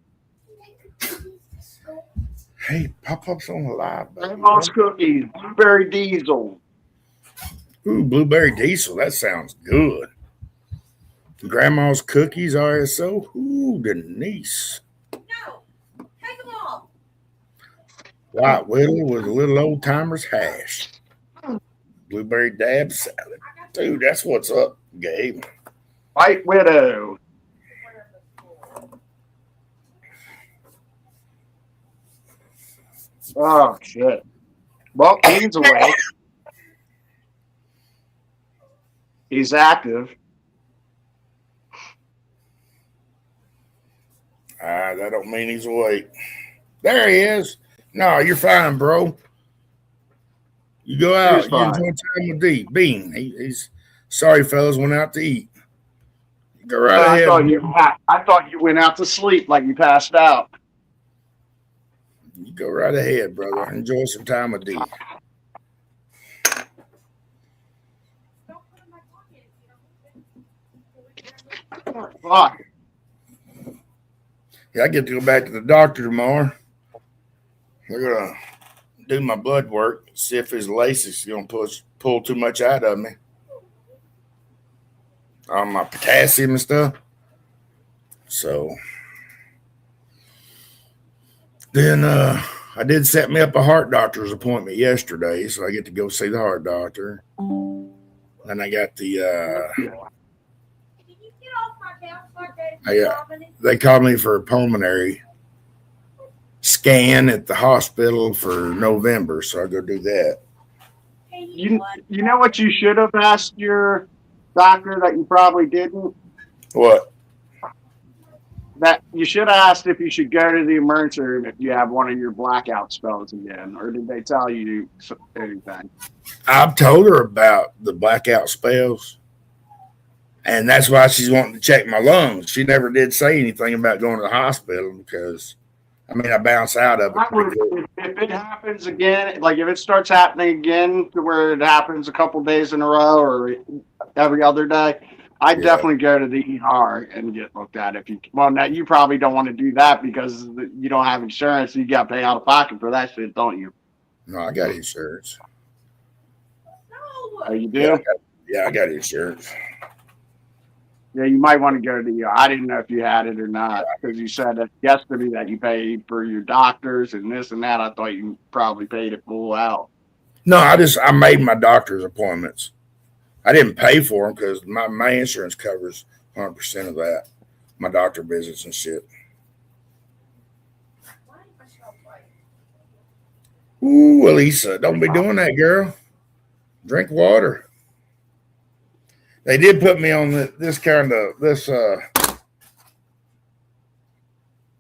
Hey, Pop-Pop's on the live. Grandma's cookies, blueberry diesel. Ooh, blueberry diesel. That sounds good. Grandma's cookies, RSO. Ooh, Denise. No, take them all. White Whittle with a little old timer's hash. Blueberry dab salad. Dude, that's what's up, Gabe. White Widow. Oh, shit. Well, he's awake. He's active. That don't mean he's awake. There he is. No, you're fine, bro. You go out. You enjoy time with D. Bean. He's sorry, fellas, went out to eat. You go right ahead. I thought you went out to sleep like you passed out. You go right ahead, brother. Enjoy some time with D. Fuck. Yeah, I get to go back to the doctor tomorrow. They're gonna do my blood work, see if his LASIK's gonna pull too much out of me. On my potassium and stuff. So then I did set me up a heart doctor's appointment yesterday, so I get to go see the heart doctor. Then I got the they called me for a pulmonary scan at the hospital for November, so I go do that. You know what you should have asked your doctor that you probably didn't? What? That you should have asked if you should go to the emergency room if you have one of your blackout spells again, or did they tell you anything? I've told her about the blackout spells, and that's why she's wanting to check my lungs. She never did say anything about going to the hospital because, I mean, I bounce out of it. If it happens again, like if it starts happening again to where it happens a couple days in a row or every other day, I'd definitely go to the ER and get looked at. Now you probably don't want to do that because you don't have insurance. You got to pay out of pocket for that shit, don't you? No, I got insurance. No. Oh, you Yeah, do? I got insurance. Yeah, you might want to go to I didn't know if you had it or not because you said that yesterday that you paid for your doctors and this and that. I thought you probably paid it full out. No, I made my doctor's appointments. I didn't pay for them because my insurance covers 100% of that. My doctor visits and shit. Ooh, Elisa, don't be doing that, girl. Drink water. They did put me on this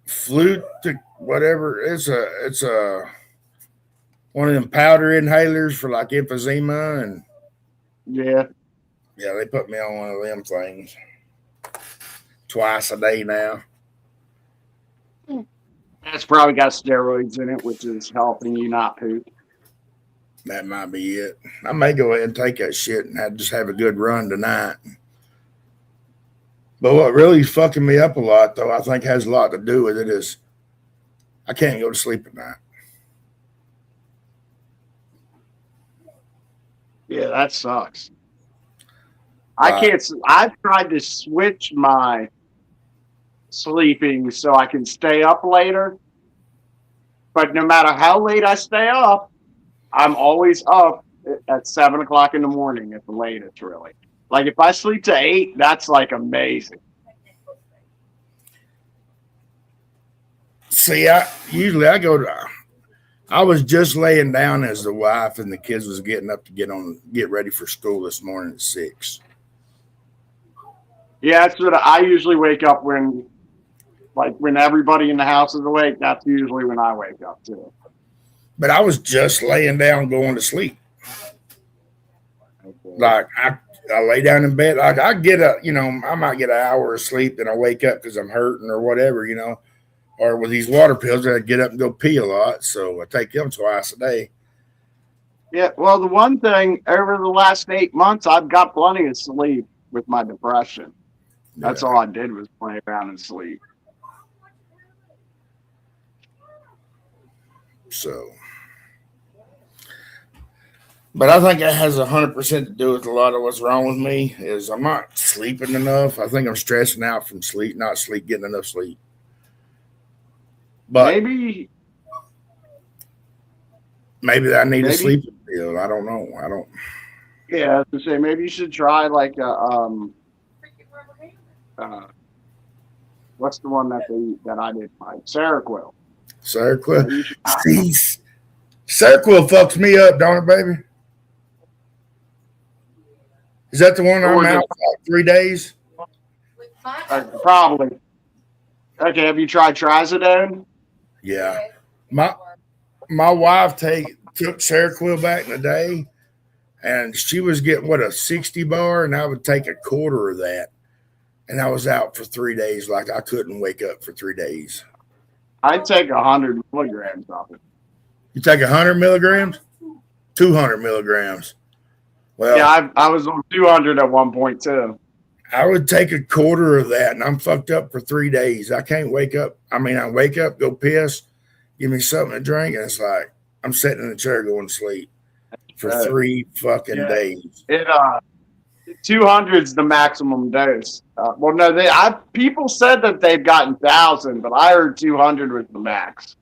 flute to whatever. It's a one of them powder inhalers for like emphysema and Yeah. yeah, they put me on one of them things twice a day now. It's probably got steroids in it, which is helping you not poop. That might be it. I may go ahead and take that shit and just have a good run tonight. But what really fucking me up a lot, though, I think has a lot to do with it is I can't go to sleep at night. Yeah, that sucks. I can't. I've tried to switch my sleeping so I can stay up later. But no matter how late I stay up, I'm always up at 7 o'clock in the morning at the latest, really. Like if I sleep to 8, that's like amazing. See, I was just laying down as the wife and the kids was getting up to get ready for school this morning at 6. Yeah, that's what I usually wake up when everybody in the house is awake. That's usually when I wake up too. But I was just laying down going to sleep. Okay. Like I lay down in bed. Like I might get an hour of sleep, then I wake up because I'm hurting or whatever, Or with these water pills, I get up and go pee a lot, so I take them twice a day. Yeah, well, the one thing over the last 8 months, I've got plenty of sleep with my depression. That's all I did was play around and sleep. So, but I think it has 100% to do with a lot of what's wrong with me. Is I'm not sleeping enough. I think I'm stressing out from getting enough sleep. But maybe I need a sleeping pill. I don't know. Yeah, I was gonna say maybe you should try like what's the one that I did like Seroquel. Seroquel. Seroquel fucks me up, don't it, baby? Is that the one I'm out for like 3 days? Probably. Okay, have you tried Trazodone? Yeah. My wife took Seroquel back in the day, and she was getting a 60 bar, and I would take a quarter of that, and I was out for 3 days. Like I couldn't wake up for 3 days. I'd take 100 milligrams of it. You take 100 milligrams? 200 milligrams. Well, yeah, I was on 200 at one point too. I would take a quarter of that, and I'm fucked up for 3 days. I can't wake up. I mean, I wake up, go piss, give me something to drink, and it's like I'm sitting in the chair going to sleep for 3 fucking days. 200 is the maximum dose. Well, no, people said that they've gotten 1,000, but I heard 200 was the max.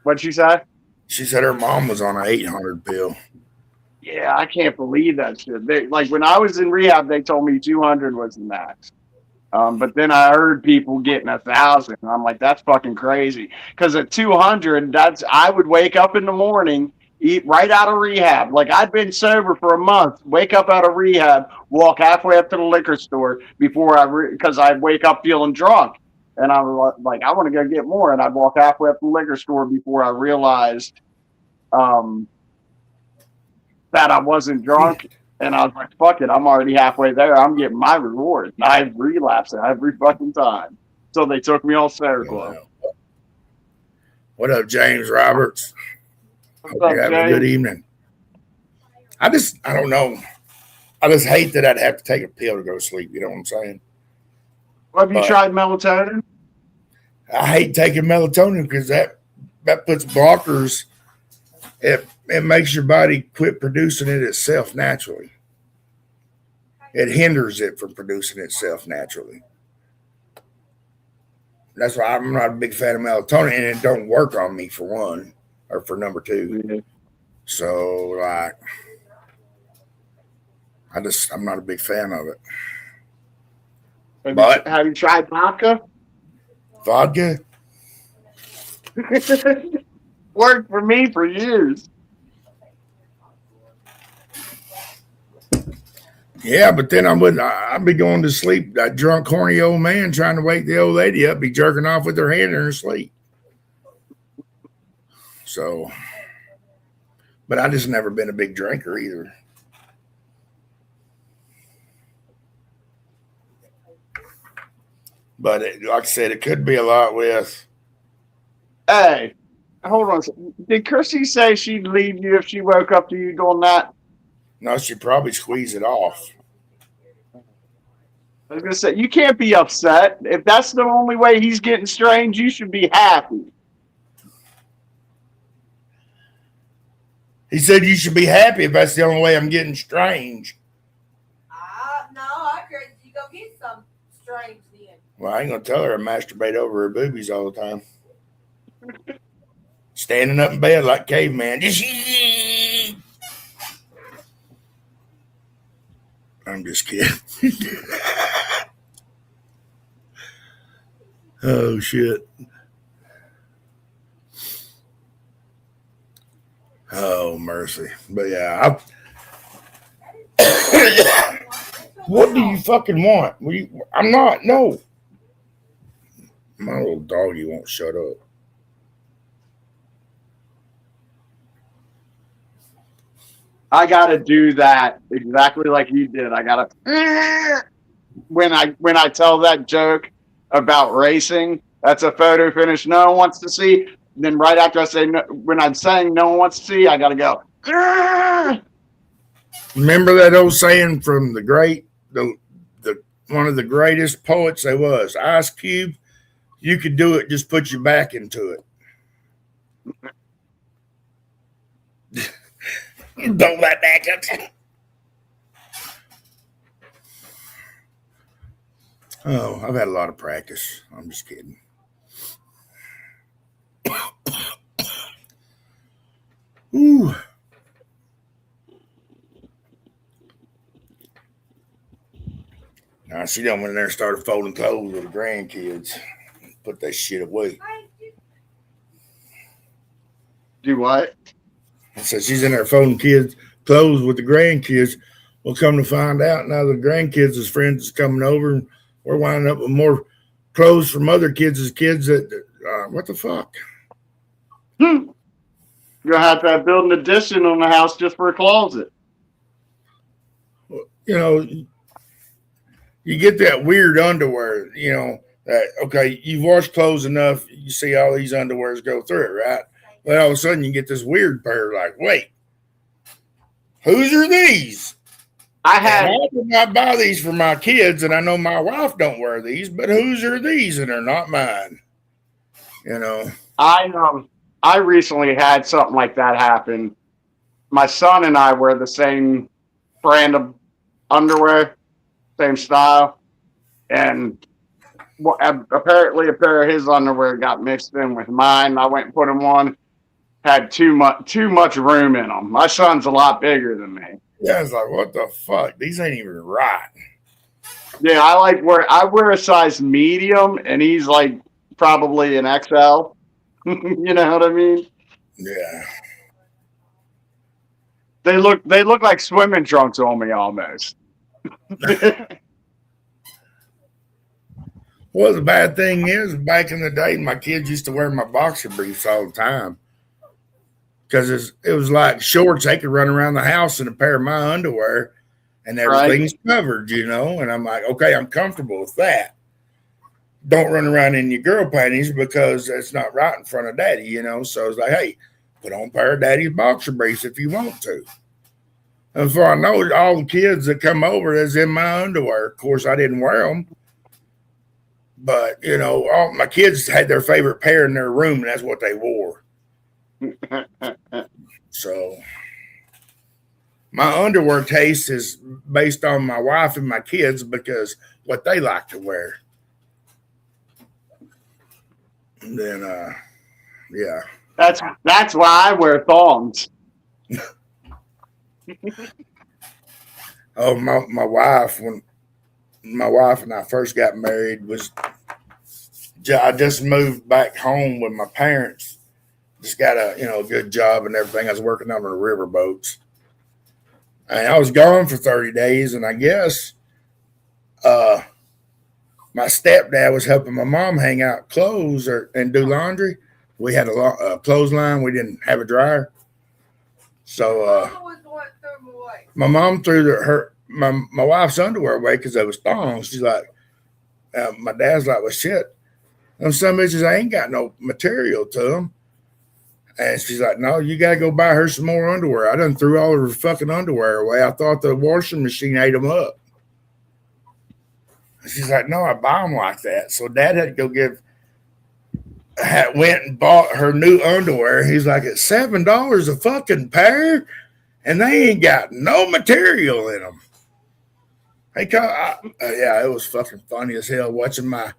What'd she say? She said her mom was on an 800 pill. Yeah, I can't believe that shit. Like when I was in rehab, they told me 200 was the max. But then I heard people getting 1,000. And I'm like, that's fucking crazy. Because at 200, I would wake up in the morning, eat right out of rehab. Like I'd been sober for a month, wake up out of rehab, walk halfway up to the liquor store before because I'd wake up feeling drunk. And I was like, I want to go get more. And I'd walk halfway up to the liquor store before I realized that I wasn't drunk. And I was like, fuck it, I'm already halfway there. I'm getting my reward. And I relapse every fucking time. So they took me off Seroquel. What up, James Roberts? Hope you're having a good evening. I don't know. I just hate that I'd have to take a pill to go to sleep. You know what I'm saying? Have you tried melatonin? I hate taking melatonin because that that puts blockers. It makes your body quit producing it itself naturally. It hinders it from producing itself naturally. That's why I'm not a big fan of melatonin, and it don't work on me for one, or for number two. Yeah. So like, I'm not a big fan of it. But have you tried vodka? Vodka? Worked for me for years. Yeah, but then I'd be going to sleep, that drunk, horny old man trying to wake the old lady up, be jerking off with her hand in her sleep. So, but I just never been a big drinker either. But like I said, it could be a lot with. Hey, hold on. Did Chrissy say she'd leave you if she woke up to you doing that? No, she'd probably squeeze it off. I was gonna say, you can't be upset. If that's the only way he's getting strange, you should be happy. He said you should be happy if that's the only way I'm getting strange. No, I could. You go get some strange then. Well, I ain't gonna tell her I masturbate over her boobies all the time. Standing up in bed like caveman. I'm just kidding. Oh shit. Oh mercy. But yeah, what do you fucking want? I'm not. No. My little doggy won't shut up. I gotta do that exactly like you did. I gotta when I tell that joke about racing, that's a photo finish no one wants to see. Then right after I say no, when I'm saying no one wants to see, I gotta go. Remember that old saying from the one of the greatest poets there was, Ice Cube? You could do it, just put your back into it. Don't let that get. Oh, I've had a lot of practice. I'm just kidding. Ooh. Now she done went in there and started folding clothes with the grandkids. Put that shit away. Do what? So she's in there folding clothes with the grandkids. Well, come to find out now the grandkids' friends is coming over, and we're winding up with more clothes from other kids' kids. What the fuck? You're gonna have to build an addition on the house just for a closet. You know, you get that weird underwear. You know that okay, you've washed clothes enough. You see all these underwears go through it, right? But all of a sudden you get this weird pair. Like, wait, whose are these? I did not buy these for my kids, and I know my wife don't wear these, but whose are these? And they're not mine. You know, I recently had something like that happen. My son and I wear the same brand of underwear, same style, and apparently a pair of his underwear got mixed in with mine. I went and put them on. Had too much room in them. My son's a lot bigger than me. Yeah, it's like, what the fuck? These ain't even right. Yeah, I wear a size medium, and he's like probably an XL. You know what I mean? Yeah. They look like swimming trunks on me almost. Well, the bad thing is, back in the day, my kids used to wear my boxer briefs all the time. Because it was like shorts. They could run around the house in a pair of my underwear and everything's covered, you know. And I'm like, okay, I'm comfortable with that. Don't run around in your girl panties because that's not right in front of daddy, you know. So it's like, hey, put on a pair of daddy's boxer briefs if you want to. And before I know it, all the kids that come over is in my underwear. Of course, I didn't wear them. But, you know, all my kids had their favorite pair in their room, and that's what they wore. So my underwear taste is based on my wife and my kids because what they like to wear. And then, yeah. That's why I wear thongs. Oh, my wife, when my wife and I first got married, I just moved back home with my parents. Just got a good job and everything. I was working on the river boats. And I was gone for 30 days, and I guess my stepdad was helping my mom hang out clothes and do laundry. We had a clothesline. We didn't have a dryer. So my mom threw my wife's underwear away because they was thongs. She's like, my dad's like, well, shit. And some bitches ain't got no material to them. And she's like, no, you got to go buy her some more underwear. I done threw all of her fucking underwear away. I thought the washing machine ate them up. She's like, no, I buy them like that. So Dad had to go went and bought her new underwear. He's like, it's $7 a fucking pair, and they ain't got no material in them. Yeah, it was fucking funny as hell watching my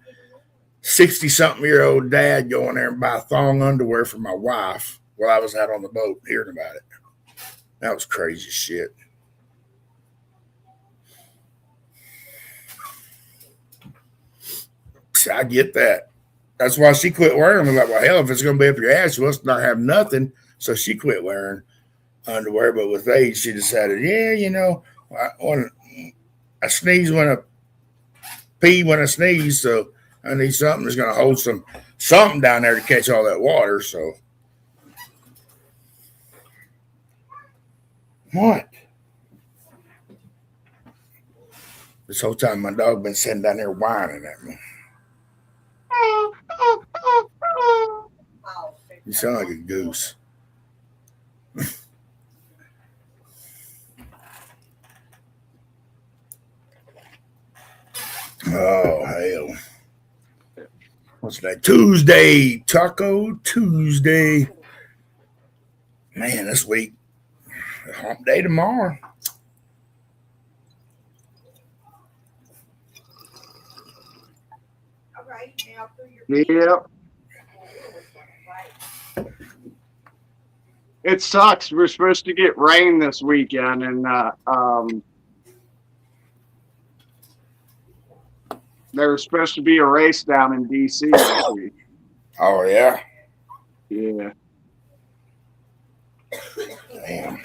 60-something-year-old dad go in there and buy thong underwear for my wife while I was out on the boat hearing about it. That was crazy shit. I get that. That's why she quit wearing them. I'm like, well, hell, if it's going to be up your ass, you must not have nothing. So she quit wearing underwear. But with age, she decided, I sneeze when I pee when I sneeze. So I need something that's going to hold something down there to catch all that water. So what? This whole time my dog been sitting down there whining at me. You sound like a goose. Oh, hell. What's that? Tuesday. Taco Tuesday. Man, this week. Hump day tomorrow. Yep. It sucks. We're supposed to get rain this weekend, and there was supposed to be a race down in DC this week. Oh, yeah? Yeah. Damn.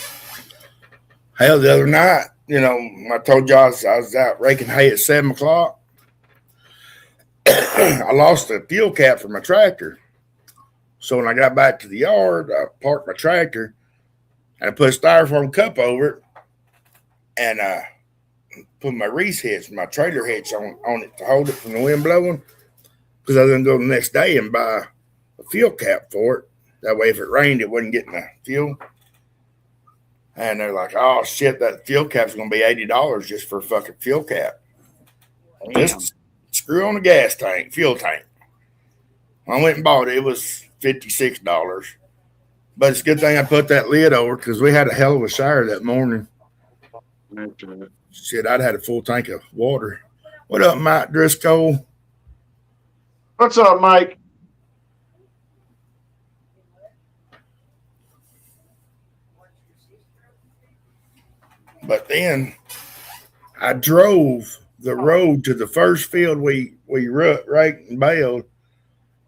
Hell, the other night, I told y'all I was out raking hay at 7 o'clock. I lost the fuel cap for my tractor. So when I got back to the yard, I parked my tractor and I put a styrofoam cup over it and put my Reese hitch, my trailer hitch on it to hold it from the wind blowing, because I was going to go the next day and buy a fuel cap for it. That way, if it rained, it wouldn't get in the fuel. And they're like, oh, shit, that fuel cap's going to be $80 just for a fucking fuel cap. Just screw on the gas tank, fuel tank. I went and bought it. It was $56. But it's a good thing I put that lid over because we had a hell of a shower that morning. Shit, I'd had a full tank of water. What up, Mike Driscoll? What's up, Mike? But then I drove the road to the first field we raked and baled.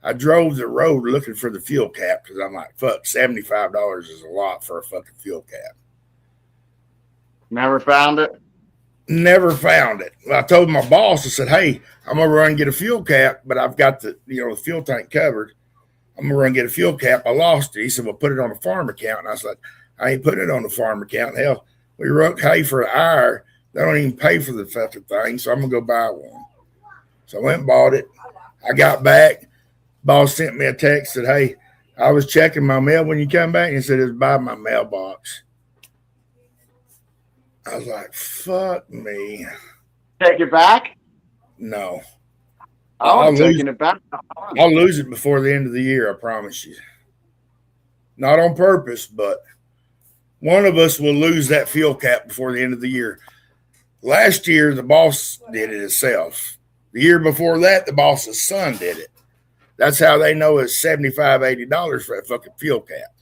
I drove the road looking for the fuel cap because I'm like, fuck, $75 is a lot for a fucking fuel cap. Never found it? Never found it. I told my boss, I said, hey, I'm going to run and get a fuel cap, but I've got the fuel tank covered. I'm going to run and get a fuel cap. I lost it. He said, well, put it on a farm account. And I was like, I ain't putting it on the farm account. Hell, we run hay for an hour. They don't even pay for the fucking thing, so I'm going to go buy one. So I went and bought it. I got back. Boss sent me a text, said, hey, I was checking my mail when you come back, and he said it was by my mailbox. I was like, fuck me. Take it back? No. I'm taking it back. I'll lose it before the end of the year, I promise you. not on purpose, but one of us will lose that fuel cap before the end of the year. Last year, the boss did it himself. The year before that, the boss's son did it. That's how they know it's $75, $80 for that fucking fuel cap.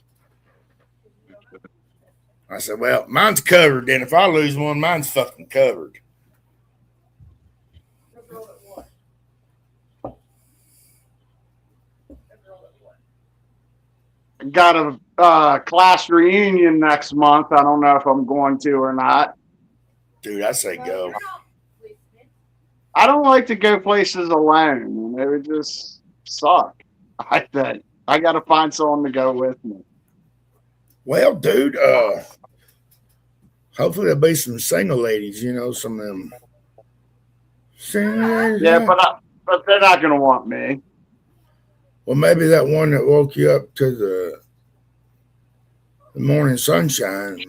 I said, well, mine's covered. Then if I lose one, mine's fucking covered. Got a class reunion next month. I don't know if I'm going to or not. Dude, I say go. I don't like to go places alone. It would just suck. I think I got to find someone to go with me. Well, dude, hopefully there'll be some single ladies, you know, some of them. Yeah, but they're not going to want me. Well, maybe that one that woke you up to the morning sunshine.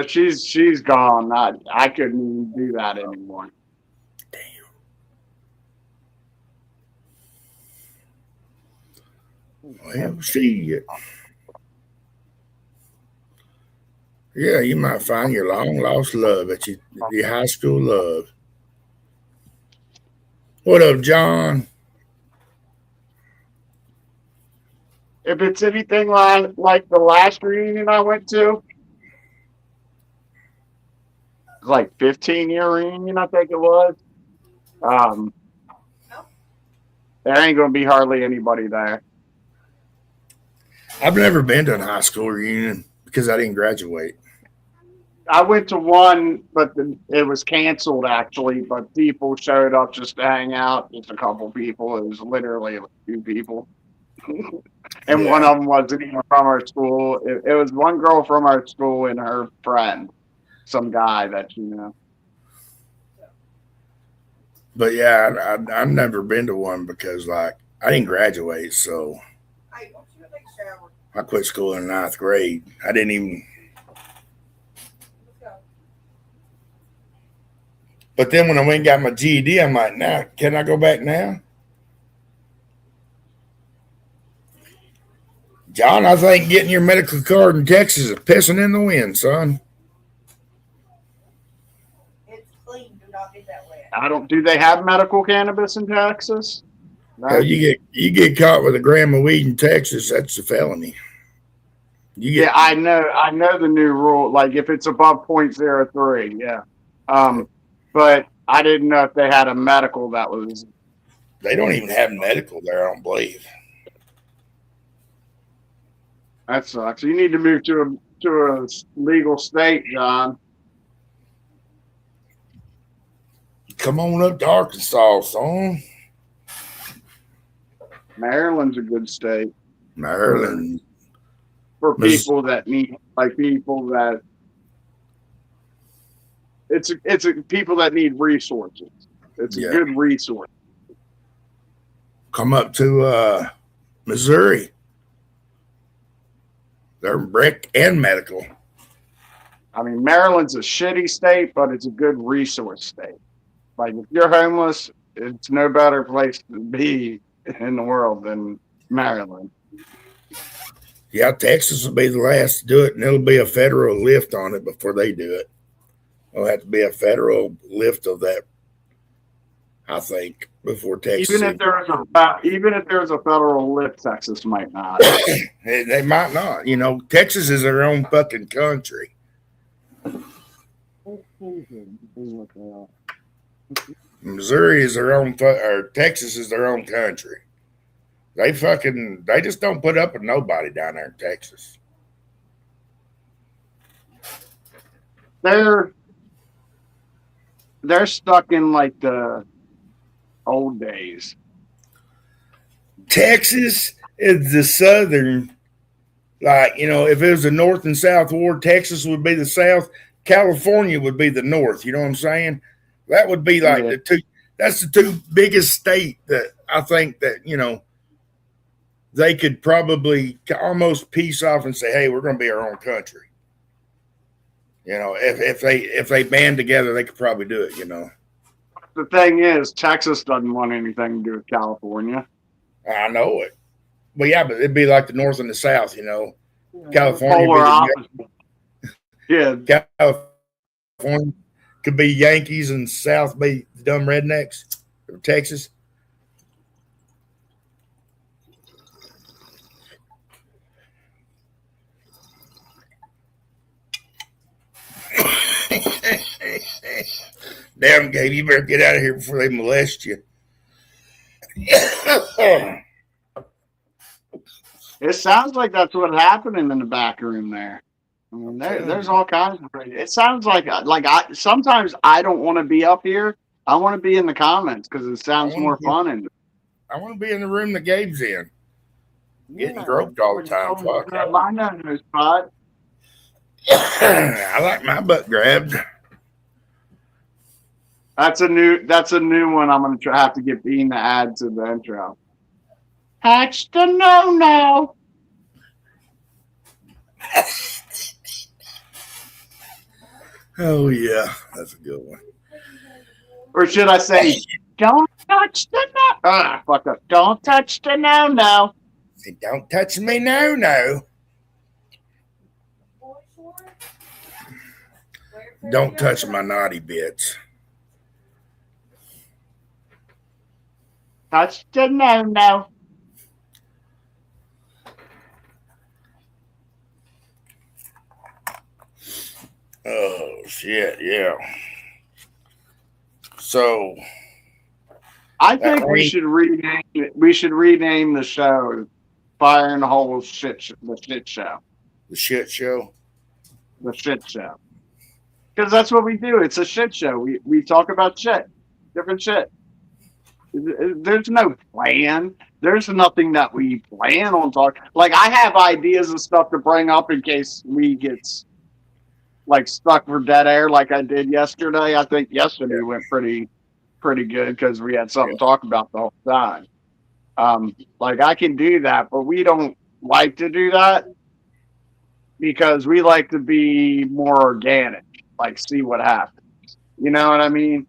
She's gone. I couldn't even do that anymore. Well, shit. Yeah, you might find your long lost love at your high school love. What up, John? If it's anything like the last reunion I went to, like 15-year reunion, I think it was. There ain't gonna be hardly anybody there. I've never been to a high school reunion because I didn't graduate. I went to one, but it was canceled actually. But people showed up just to hang out. Just a couple people. It was literally a few people, and one of them wasn't even from our school. It was one girl from our school and her friend, some guy that you know. But yeah, I've never been to one because like I didn't graduate, so I quit school in 9th grade. I didn't even. But then when I went and got my GED, I'm like, now, can I go back now? John, I think getting your medical card in Texas is pissing in the wind, son. It's clean. Do not get that wet. I don't. Do they have medical cannabis in Texas? No. Hell, you get caught with a gram of weed in Texas, that's a felony. Yeah, I know the new rule. Like if it's above 0.03, yeah. But I didn't know if they had a medical that was. They don't even have medical there, I don't believe. That sucks. You need to move to a legal state, John. Come on up to Arkansas, son. Maryland's a good state. Maryland. For people that need, like people that. It's people that need resources. It's a good resource. Come up to Missouri. They're brick and medical. I mean, Maryland's a shitty state, but it's a good resource state. Like if you're homeless, it's no better place to be in the world than Maryland. Yeah, Texas will be the last to do it, and it'll be a federal lift on it before they do it. There'll have to be a federal lift of that, I think, before Texas. Even if there's a federal lift, Texas might not. They might not. You know, Texas is their own fucking country. Missouri is their own, or Texas is their own country. They just don't put up with nobody down there in Texas. They're stuck in like the old days. Texas is the southern, like, you know, if it was a north and south war, Texas would be the south, California would be the north. You know what I'm saying? That would be like that's the two biggest state that I think that, you know, they could probably almost piece off and say, hey, we're going to be our own country. You know, if they band together, they could probably do it, you know. The thing is, Texas doesn't want anything to do with California. I know it. But yeah, but it'd be like the north and the south, you know. California Polar be opposite. Yeah. the California could be Yankees and South be the dumb rednecks or Texas. Damn, Gabe, you better get out of here before they molest you. It sounds like that's what's happening in the back room there. I mean, there's all kinds of crazy. It sounds like sometimes I don't want to be up here. I want to be in the comments because it sounds more fun. And I want to be in the room that Gabe's in. Getting groped all the time. Fuck. I know no spot. I like my butt grabbed. That's a new one. I'm gonna have to get Bean to add to the intro. Hatch the no. Oh yeah, that's a good one. Or should I say, don't touch the no? Fuck up. Don't touch the no. Say, don't touch me, no. Don't touch my naughty bits. Touch the no. Oh shit, yeah. So I think we should rename it. We should rename the show "Fire in the Hole Shit." The shit show. The shit show. The shit show. Because that's what we do. It's a shit show. We talk about shit, different shit. There's no plan. There's nothing that we plan on talking. Like I have ideas and stuff to bring up in case we get like stuck for dead air, like I did yesterday. I think yesterday went pretty good because we had something to talk about the whole time. Like I can do that, but we don't like to do that because we like to be more organic. Like see what happens. You know what I mean?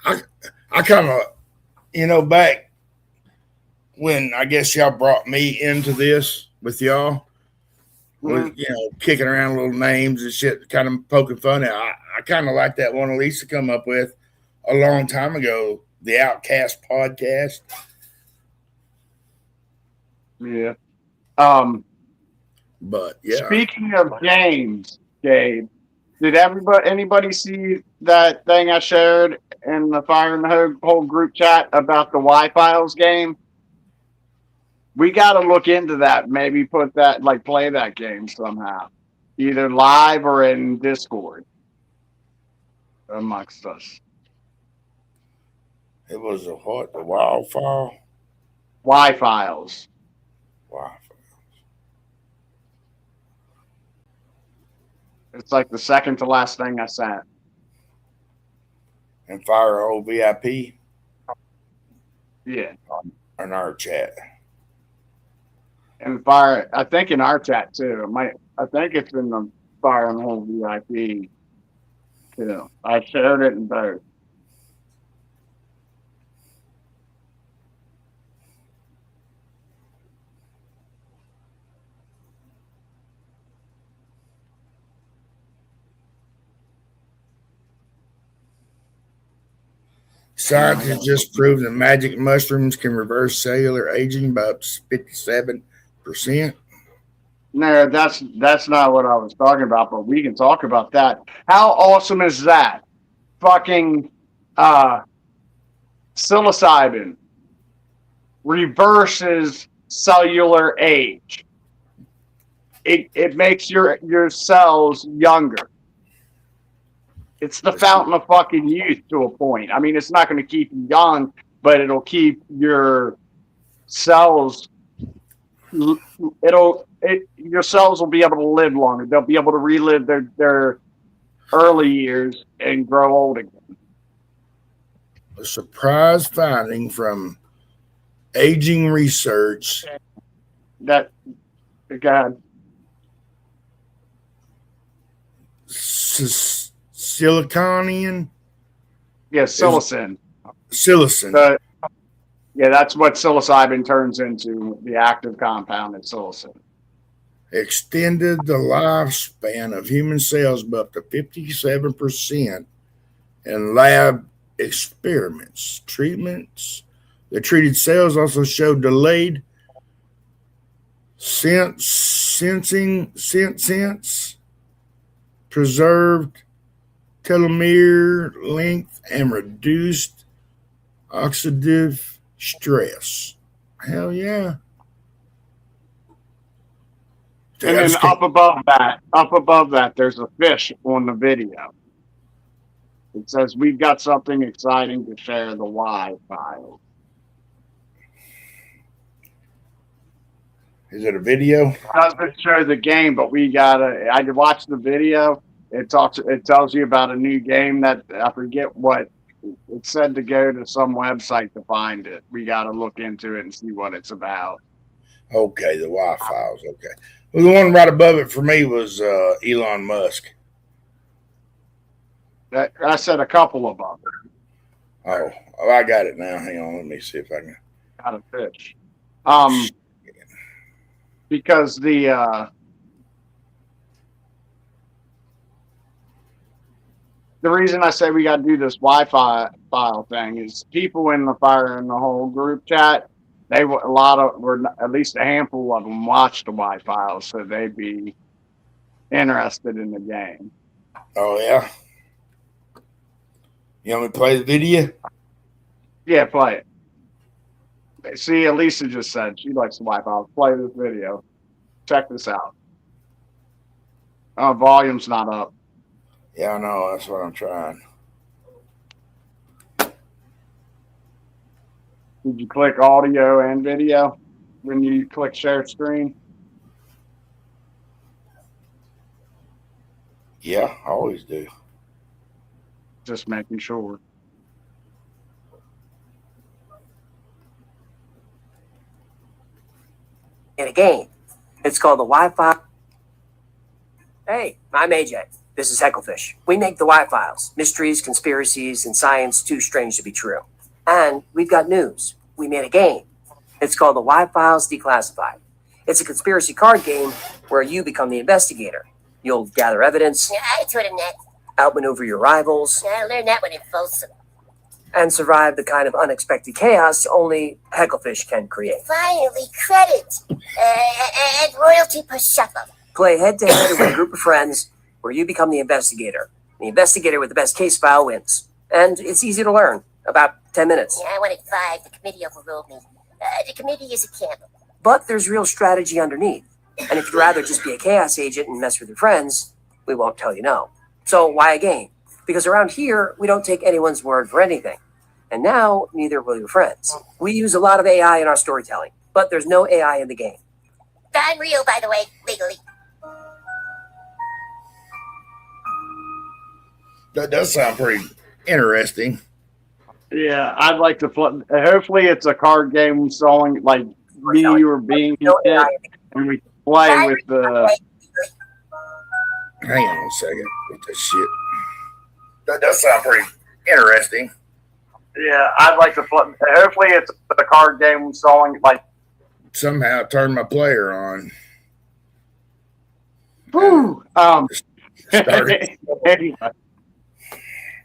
I kind of, back when I guess y'all brought me into this with y'all, with, kicking around little names and shit, kind of poking fun at. I kind of like that one Lisa come up with a long time ago, the Outcast podcast. Yeah. But yeah. Speaking of games, Gabe, did anybody see that thing I shared in the Fire in the Hole group chat about the Y-Files game? We got to look into that. Maybe put that, play that game somehow, either live or in Discord amongst us. It was a what? The wildfire? Y-Files. Wow. It's like the second to last thing I sent. And Fire Hole VIP? Yeah. In our chat. And Fire, I think in our chat too. I think it's in the Fire and Hole VIP too. I shared it in both. Scientists just proved that magic mushrooms can reverse cellular aging by up to 57%. No, that's not what I was talking about, but we can talk about that. How awesome is that? Fucking psilocybin reverses cellular age. It makes your cells younger. It's the fountain of fucking youth to a point. I mean, it's not going to keep you young, but it'll keep your cells. Your cells will be able to live longer. They'll be able to relive their early years and grow old again. A surprise finding from aging research. That, God. Siliconian? Yeah, psilocin. Psilocin. Yeah, that's what psilocybin turns into, the active compound is psilocin. extended the lifespan of human cells by up to 57% in lab experiments. Treatments. The treated cells also showed delayed sensing, preserved telomere length, and reduced oxidative stress. Hell yeah. And then up above that, there's a fish on the video. It says, "We've got something exciting to share, the Y file." Is it a video? It doesn't show the game, but I watched the video. It tells you about a new game that I forget what it said, to go to some website to find it. We got to look into it and see what it's about. Okay, the Y files. Okay. Well, the one right above it for me was Elon Musk. I said a couple of them. Oh, I got it now. Hang on, let me see if I can. Got a fish. Because the reason I say we got to do this Wi-Fi file thing is people in the whole group chat, at least a handful of them watched the Wi-Fi, so they'd be interested in the game. Oh yeah. You want me to play the video? Yeah, play it. See, Elisa just said she likes the Wi-Fi. Play this video. Check this out. Volume's not up. Yeah, I know. That's what I'm trying. Did you click audio and video when you click share screen? Yeah, I always do. Just making sure. In a game. It's called the Wi-Fi. Hey, I'm AJ. This is Hecklefish. We make the Y-Files. Mysteries, conspiracies, and science too strange to be true. And we've got news. We made a game. It's called the Y-Files Declassified. It's a conspiracy card game where you become the investigator. You'll gather evidence. I taught him that. Outmaneuver your rivals. I learned that one in Folsom. And survive the kind of unexpected chaos only Hecklefish can create. Finally, credit. And royalty per shuffle. Play head-to-head with a group of friends where you become the investigator. The investigator with the best case file wins. And it's easy to learn. About 10 minutes. Yeah, I wanted 5. The committee overruled me. The committee is a candle. But there's real strategy underneath. And if you'd rather just be a chaos agent and mess with your friends, we won't tell you no. So why a game? Because around here, we don't take anyone's word for anything. And now, neither will your friends. We use a lot of AI in our storytelling, but there's no AI in the game. I'm real, by the way, legally. That does sound pretty interesting. Yeah, I'd like to play. Hopefully, it's a card game song like me or being hit, and we play with the. Hang on a second with this shit. That does sound pretty interesting. Yeah, I'd like to play. Hopefully, it's a card game song like. Somehow turn my player on. Whew. Started. Anyway,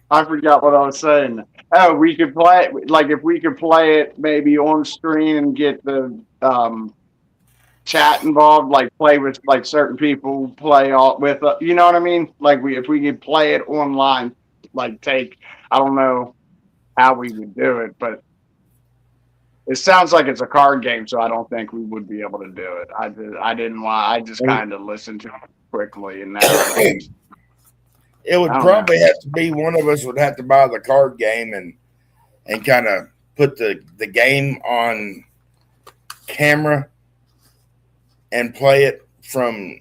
I forgot what I was saying. Oh, we could play it, like if we could play it maybe on screen and get the chat involved, like play with like certain people play all with you know what I mean? Like if we could play it online, like I don't know how we would do it, but it sounds like it's a card game, so I don't think we would be able to do it. I just kind of listened to it quickly and now. It would probably have to be one of us would have to buy the card game and kind of put the game on camera and play it from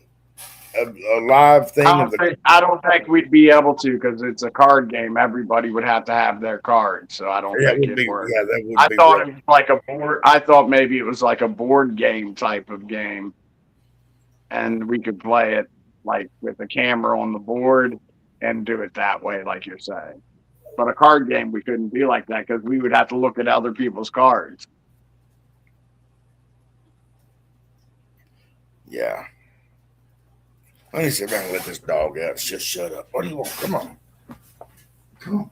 a live thing. I don't think we'd be able to because it's a card game. Everybody would have to have their card, so I don't think it works. Yeah, that would be thought it was like a board. I thought maybe it was like a board game type of game, and we could play it like with a camera on the board and do it that way, like you're saying. But a card game, we couldn't be like that because we would have to look at other people's cards. Yeah. Let me sit down and let this dog out. Just shut up. What do you want? Come on. Come on.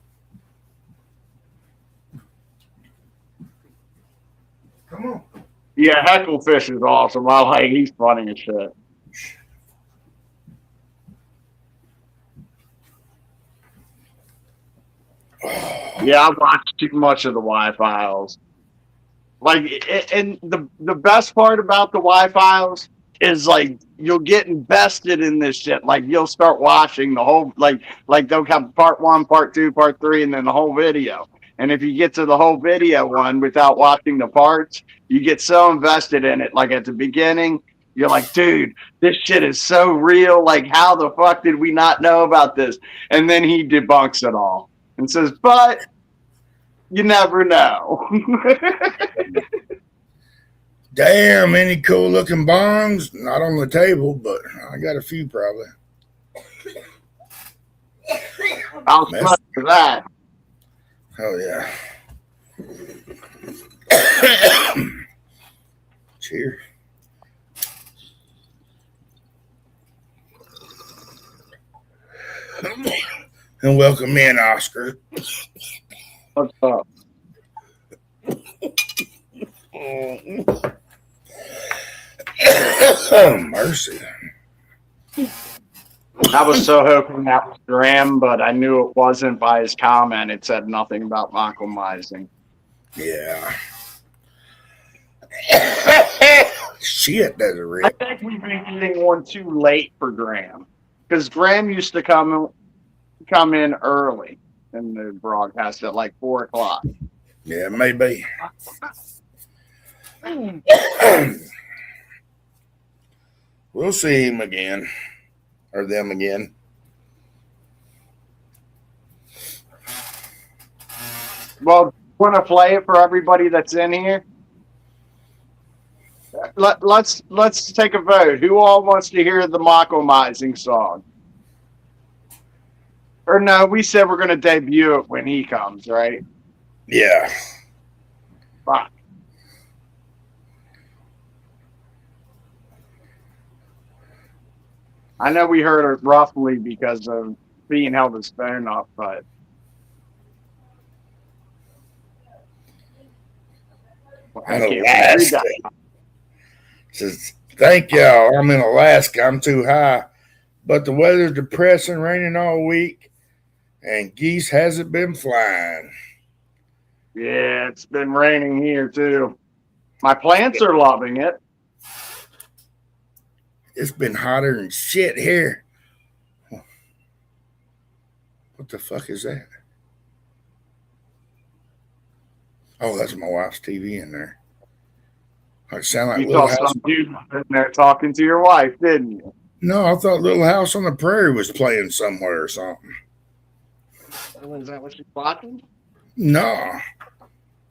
Come on. Yeah, Hecklefish is awesome. I like. He's funny as shit. Yeah, I watched too much of the Y-Files. Like, and the best part about the Y-Files is like you'll get invested in this shit. Like you'll start watching the whole like they'll have part 1, part 2, part 3, and then the whole video. And if you get to the whole video one without watching the parts, you get so invested in it. Like at the beginning, you're like, dude, this shit is so real. Like, how the fuck did we not know about this? And then he debunks it all and says, but you never know. Damn, any cool looking bongs? Not on the table, but I got a few probably. I'll smell for that. Oh yeah. Cheers. And welcome in, Oscar. What's up? Oh, mercy. I was so hoping that was Graham, but I knew it wasn't by his comment. It said nothing about compromising. Yeah. Shit, that's a I real. think we've been getting one too late for Graham. Because Graham used to come in early in the broadcast at like 4 o'clock. Yeah, maybe. We'll see him again. Or them again. Well, want to play it for everybody that's in here? Let's take a vote. Who all wants to hear the Macomizing song? Or no, we said we're going to debut it when he comes, right? Yeah. Fine. I know we heard it roughly because of being held his phone up, but I can't read Alaska. that. Says, thank y'all. I'm in Alaska. I'm too high. But the weather's depressing, raining all week, and geese hasn't been flying. Yeah, it's been raining here too. My plants are loving it. It's been hotter than shit here. What the fuck is that? Oh, that's my wife's TV in there. It sound like You Little saw House. some dude in there talking to your wife, didn't you? No, I thought Little House on the Prairie was playing somewhere or something. Is that what she's watching? No.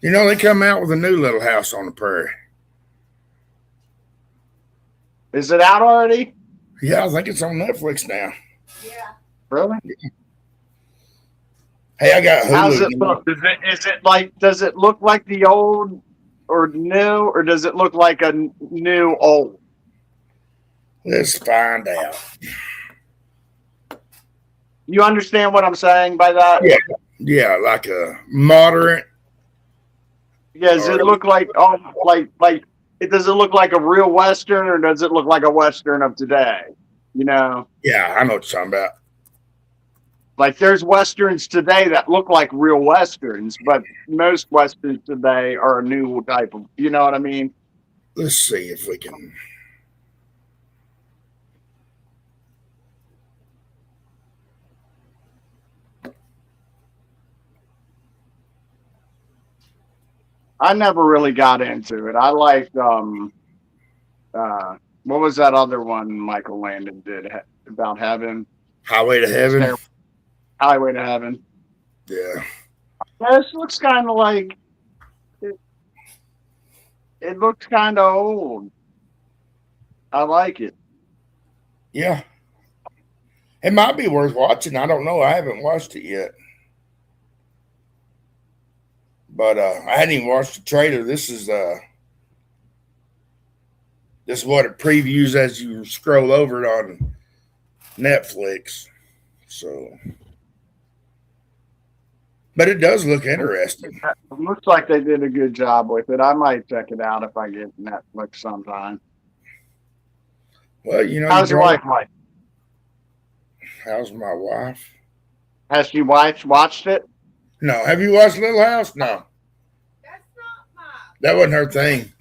You know, they come out with a new Little House on the Prairie. Is it out already? Yeah, I think it's on Netflix now. Yeah. Really? Hey, I got Hulu. How's it look? Does it look like the old or new, or does it look like a new old? Let's find out. You understand what I'm saying by that? Yeah. Yeah, like a moderate. Yeah, does it look like does it look like a real Western, or does it look like a Western of today? You know? Yeah, I know what you're talking about. Like there's Westerns today that look like real Westerns, but most Westerns today are a new type of, you know what I mean? Let's see if we can. I never really got into it. I liked what was that other one Michael Landon did about heaven? Highway to Heaven. Highway to Heaven. Yeah. This looks kind of like it looks kind of old. I like it. Yeah. It might be worth watching. I don't know. I haven't watched it yet. But I hadn't even watched the trailer. This is what it previews as you scroll over it on Netflix. So, but it does look interesting. It looks like they did a good job with it. I might check it out if I get Netflix sometime. Well, you know, How's your wife like? How's my wife? Has your wife watched it? No. Have you watched Little House? No. That's not my. That wasn't her thing.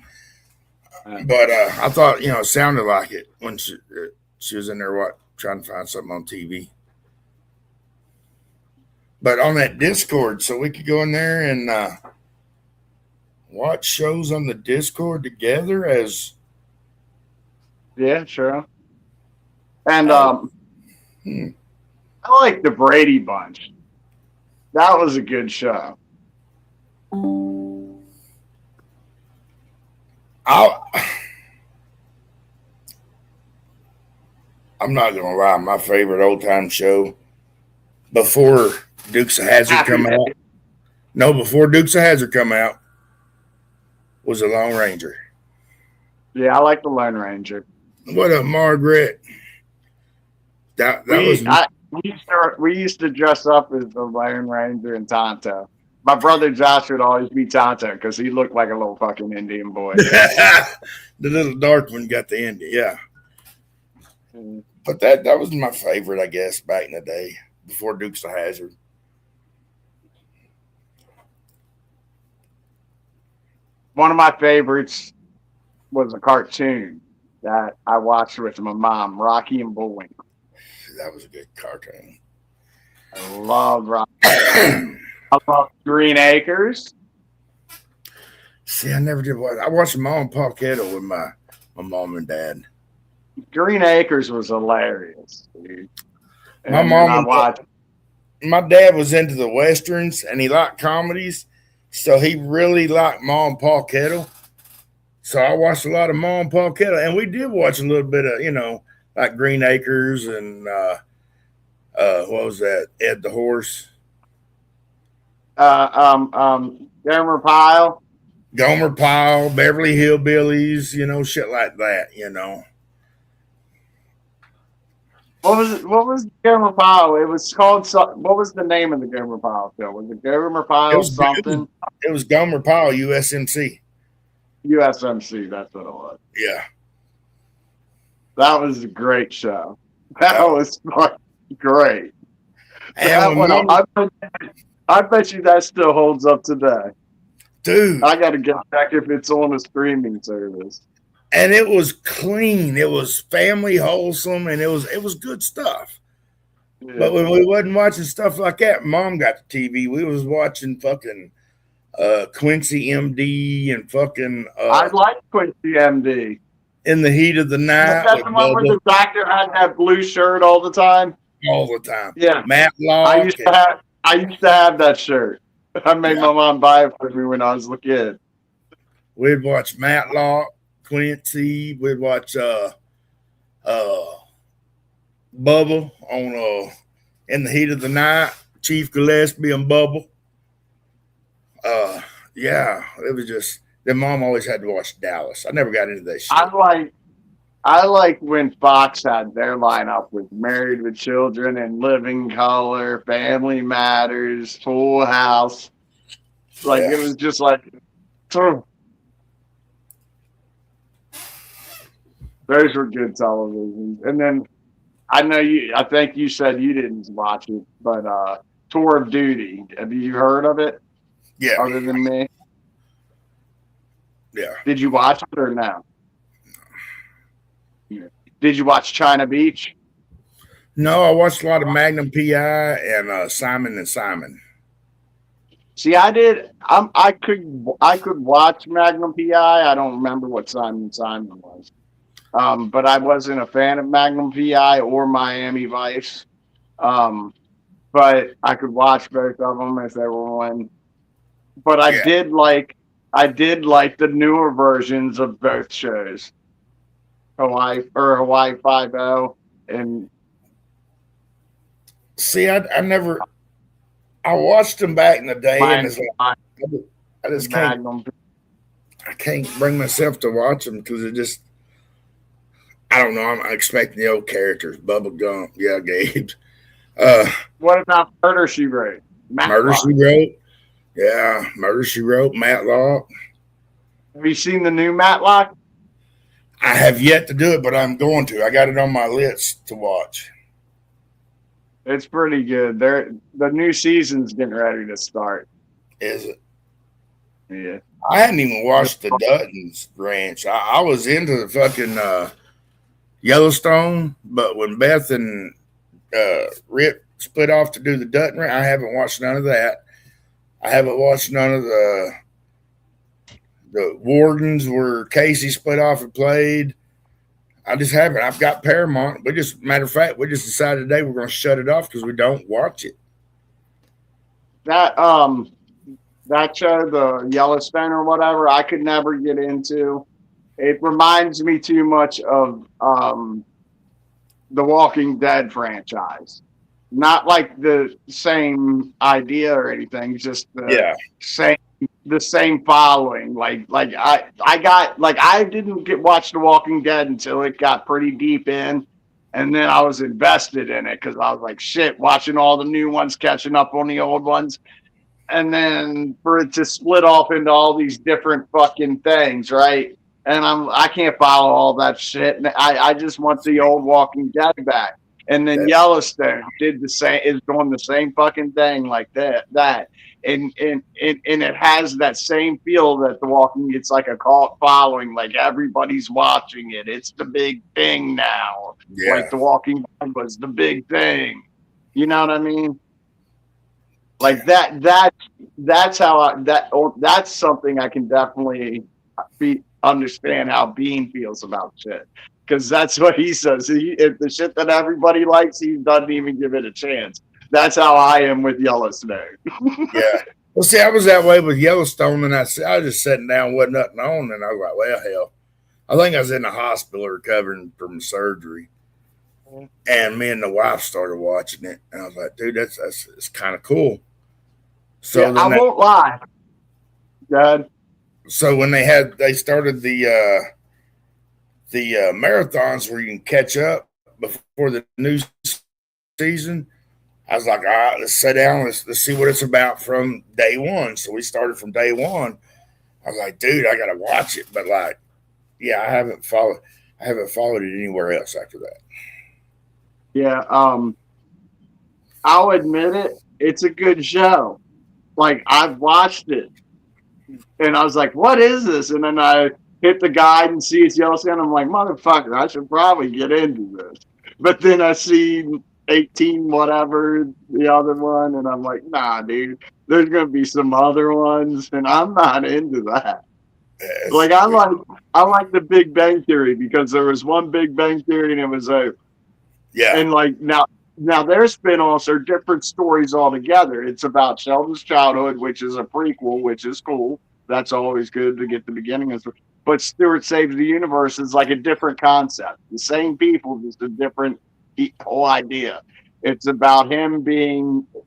But I thought, it sounded like it when she was in there trying to find something on TV. But on that Discord, so we could go in there and watch shows on the Discord together as. Yeah, sure. And I like the Brady Bunch. That was a good show. I'm not gonna lie, my favorite old time show before Dukes of Hazzard come out. No, before Dukes of Hazzard come out was The Lone Ranger. Yeah, I like the Lone Ranger. What up, Margaret? We used to dress up as the Lone Ranger and Tonto. My brother Josh would always be Tonto because he looked like a little fucking Indian boy. The little dark one got the end, yeah. But that was my favorite, I guess, back in the day before Dukes of Hazzard. One of my favorites was a cartoon that I watched with my mom, Rocky and Bullwinkle. That was a good cartoon. I love Rocky. I love Green Acres. See, I never did watch. I watched Mom and Pa Kettle with my mom and dad. Green Acres was hilarious, dude. My dad was into the westerns and he liked comedies, so he really liked Ma and Pa Kettle. So I watched a lot of Ma and Pa Kettle, and we did watch a little bit of, like Green Acres and what was that? Ed the Horse. Gomer Pyle. Gomer Pyle, Beverly Hillbillies, shit like that, What was Gomer Pyle? It was called. What was the name of the Gomer Pyle show? Was it Gomer Pyle something? It was Gomer Pyle, USMC. USMC, that's what it was. Yeah. That was a great show. That was fucking great. And I bet you that still holds up today. Dude. I got to get back if it's on a streaming service. And it was clean. It was family wholesome, and it was good stuff. Yeah. But when we wasn't watching stuff like that, Mom got the TV. We was watching fucking Quincy MD and fucking. I like Quincy MD. In the Heat of the Night. That's the one where the doctor had that blue shirt all the time. All the time. Yeah. Matlock. I used to have that shirt. I made my mom buy it for me when I was a kid. We'd watch Matlock, Quincy. We'd watch Bubba on In the Heat of the Night, Chief Gillespie and Bubba. Yeah, it was just then Mom always had to watch Dallas. I never got into that shit. I like when Fox had their lineup with Married with Children and Living Color, Family Matters, Full House. Like It was just like those were good televisions. And then I think you said you didn't watch it, but Tour of Duty. Have you heard of it? Yeah. Other than me? Yeah. Did you watch it or no? Did you watch China Beach? No, I watched a lot of Magnum PI and Simon and Simon. See, I did. I could watch Magnum PI. I don't remember what Simon and Simon was. But I wasn't a fan of Magnum PI or Miami Vice. But I could watch both of them if they were on. But I did like the newer versions of both shows. Hawaii 5-0 and see, I watched them back in the day, and it's like, I just can't bring myself to watch them because I don't know. I'm expecting the old characters. Bubba Gump. Yeah, Gabe. What about Murder She Wrote? Murder Matlock. She Wrote. Yeah, Murder She Wrote. Matlock. Have you seen the new Matlock? I have yet to do it, but I'm going to. I got it on my list to watch. It's pretty good. The new season's getting ready to start. Is it? Yeah. I hadn't even watched the Duttons Ranch. I was into the fucking Yellowstone, but when Beth and Rip split off to do the Dutton Ranch, I haven't watched none of that. I haven't watched none of the Wardens where Casey split off and played. I just haven't. I've got Paramount. Matter of fact, we just decided today we're going to shut it off because we don't watch it. That show, the Yellowstone or whatever, I could never get into. It reminds me too much of the Walking Dead franchise. Not like the same idea or anything, just the same following. Like I didn't watch The Walking Dead until it got pretty deep in, and then I was invested in it because I was like, shit, watching all the new ones, catching up on the old ones. And then for it to split off into all these different fucking things, right? And I can't follow all that shit. And I just want the old Walking Dead back. And then Yellowstone did the same, is doing the same fucking thing like that. And it has that same feel that it's like a cult following, like everybody's watching it. It's the big thing now. Yeah. Like The Walking Dead was the big thing. You know what I mean? Like that's something I can definitely understand how Bean feels about shit. Because that's what he says. If the shit that everybody likes, he doesn't even give it a chance. That's how I am with Yellowstone. Yeah. Well, see, I was that way with Yellowstone, and I was just sitting down, wasn't nothing on, and I was like, well, hell. I think I was in the hospital recovering from surgery. And me and the wife started watching it. And I was like, dude, it's kind of cool. So yeah, I won't lie. God. So when they started the marathons where you can catch up before the new season, I was like, all right, let's sit down. Let's see what it's about from day one. So we started from day one. I was like, dude, I got to watch it. But like, yeah, I haven't followed it anywhere else after that. Yeah. I'll admit it. It's a good show. Like, I've watched it. And I was like, what is this? And then I hit the guide and see it's Yellowstone. I'm like, motherfucker, I should probably get into this. But then I see 18 whatever, the other one, and I'm like, nah, dude, there's going to be some other ones, and I'm not into that. Like, I like the Big Bang Theory because there was one Big Bang Theory and it was over. Yeah. And like now their spinoffs are different stories altogether. It's about Sheldon's childhood, which is a prequel, which is cool. That's always good to get the beginning of. But Stewart Saves the Universe is like a different concept. The same people, just a different whole idea. It's about him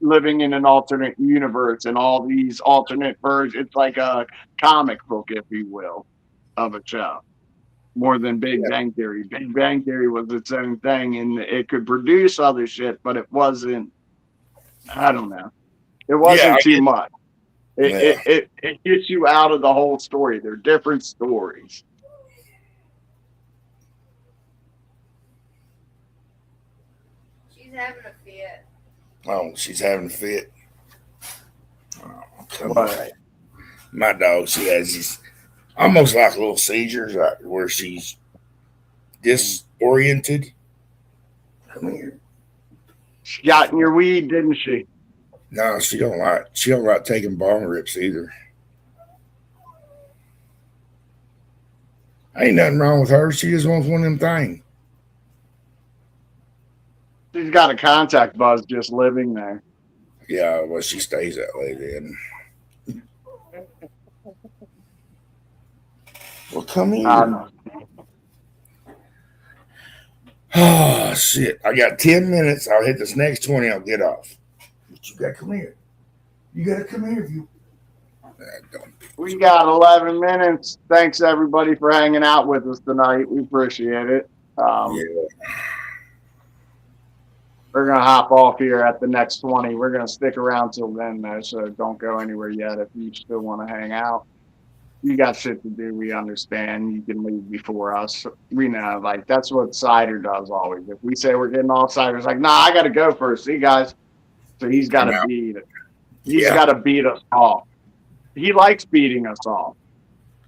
living in an alternate universe and all these alternate versions. It's like a comic book, if you will, of a show. More than Big Bang Theory. Big Bang Theory was its own thing, and it could produce other shit, but it wasn't. I don't know. It wasn't too much. It gets you out of the whole story. They're different stories. She's having a fit. Oh, she's having a fit. Oh, come What? on. My dog, she has these almost like little seizures where she's disoriented. Come here. She got in your weed, didn't she? No, she don't like taking bong rips either. Ain't nothing wrong with her. She just wants one of them things. She's got a contact buzz just living there. Yeah, well, she stays that way then. Well, come here. Oh, shit. I got 10 minutes. I'll hit this next 20. I'll get off. But you got to come here. You got to come here if you. We got 11 minutes. Thanks, everybody, for hanging out with us tonight. We appreciate it. Um, Yeah. We're gonna hop off here at the next 20. We're gonna stick around till then though, so don't go anywhere yet if you still want to hang out. You got shit to do, we understand. You can leave before us. We know, like that's what Cider does always. If we say we're getting off, Cider's like, nah, I gotta go first. See you guys. So he's I'm gotta out. beat it. He's Yeah. gotta beat us off. He likes beating us off.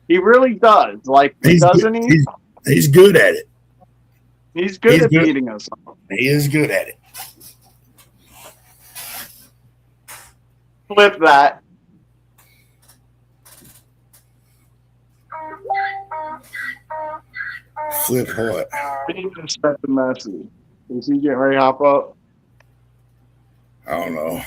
He really does. Like, He's good. doesn't he? He's good at it. He's good at beating us off. He is good at it. Flip that. Flip what? He just sent the message. Is he getting ready to hop up? I don't know.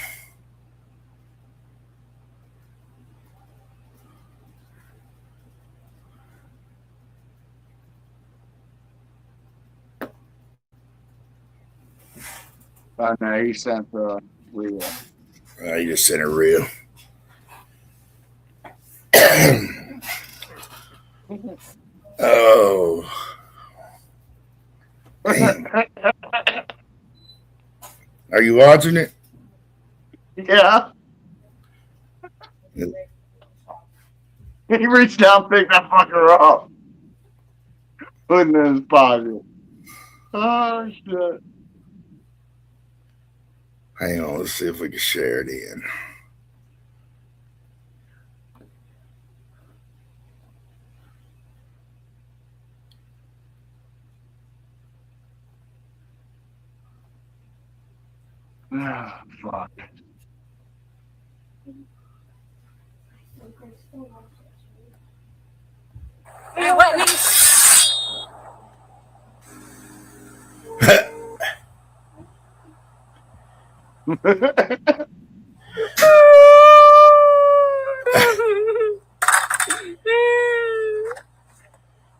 Oh no, he sent the reel. He just sent a reel. Oh. Man. Are you watching it? Yeah. He reached down and picked that fucker up. Put it in his pocket. Oh shit. Hang on, let's see if we can share it in. Ah, fuck. Hey, Whitney.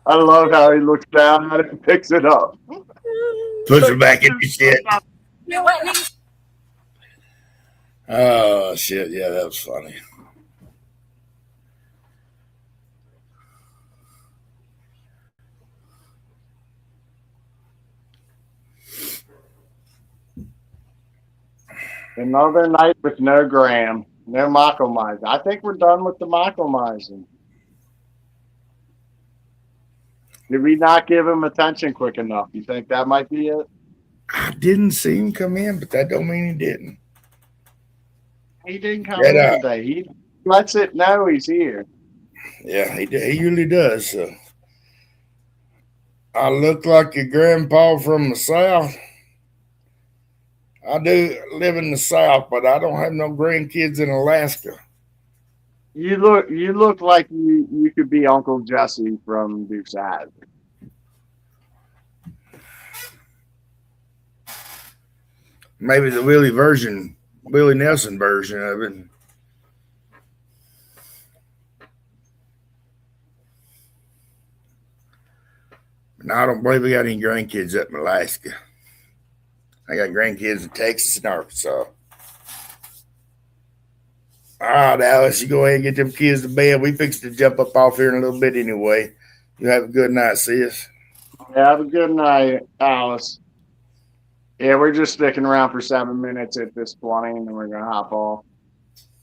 I love how he looks down at it and picks it up. Puts it back in your shit. Hey, Whitney. Oh, shit. Yeah, that was funny. Another night with no Graham. No Mockelmizing. I think we're done with the Mockelmizing. Did we not give him attention quick enough? You think that might be it? I didn't see him come in, but that don't mean he didn't. He didn't come in today. He lets it know he's here. Yeah, he usually does. So. I look like your grandpa from the South. I do live in the South, but I don't have no grandkids in Alaska. You look like you could be Uncle Jesse from Dukes of Hazzard. Maybe the Willie Nelson version of it. No, I don't believe we got any grandkids up in Alaska. I got grandkids in Texas and Arkansas. All right, Alice, you go ahead and get them kids to bed. We fix to jump up off here in a little bit anyway. You have a good night, sis. Yeah, have a good night, Alice. Yeah, we're just sticking around for 7 minutes at this 20, and then we're gonna hop off.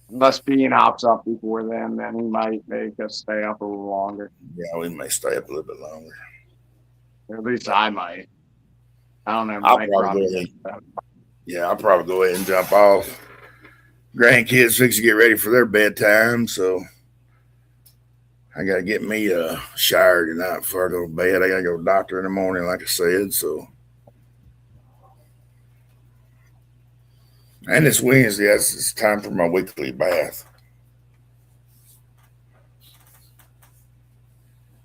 Unless Bean hops up before then he might make us stay up a little longer. Yeah, we may stay up a little bit longer. At least I might. I don't know. I'll probably go ahead and jump off. Grandkids fix to get ready for their bedtime, so I gotta get me a shower tonight before I go to bed. I gotta go to the doctor in the morning, like I said. So, and it's Wednesday. It's time for my weekly bath.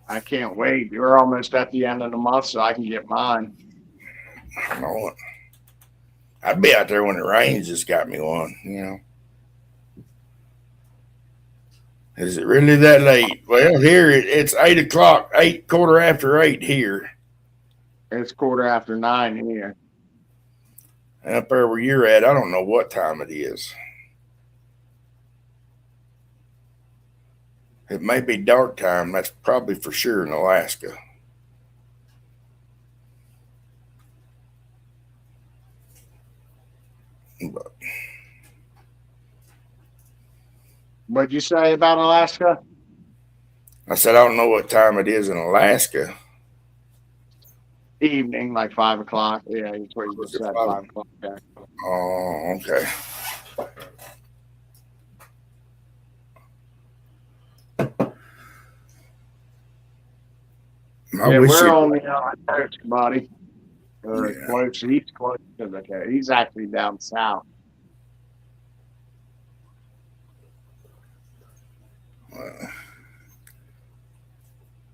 I can't wait. We're almost at the end of the month, so I can get mine. I know it. I'd be out there when it rains. Just got me one, you know. Is it really that late? Well, here it's 8 o'clock, 8:15 here. It's 9:15 here. Up there where you're at, I don't know what time it is. It may be dark time. That's probably for sure in Alaska. But What'd you say about Alaska? I said, I don't know what time it is in Alaska. Evening, like 5 o'clock. Yeah, that's what you Was just it said, 5? 5 o'clock. Yeah. Oh, okay. I Yeah, wish we're it. only on the coast, buddy. Or Yeah. close. He's close to the coast. He's actually down south.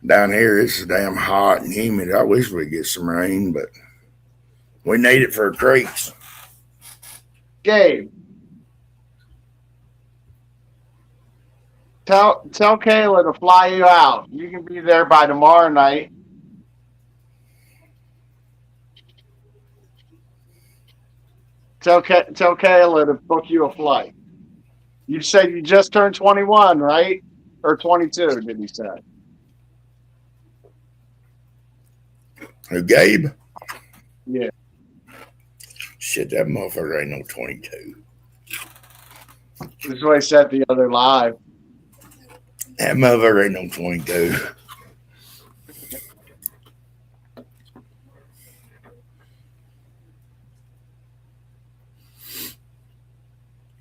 Down here, it's damn hot and humid. I wish we'd get some rain, but we need it for creeks. Gabe, tell Kayla to fly you out. You can be there by tomorrow night. Tell Kayla to book you a flight. You said you just turned 21, right? Or 22, did you say? Who, Gabe? Yeah. Shit, that motherfucker ain't no 22. This is what I said the other live. That motherfucker ain't no 22.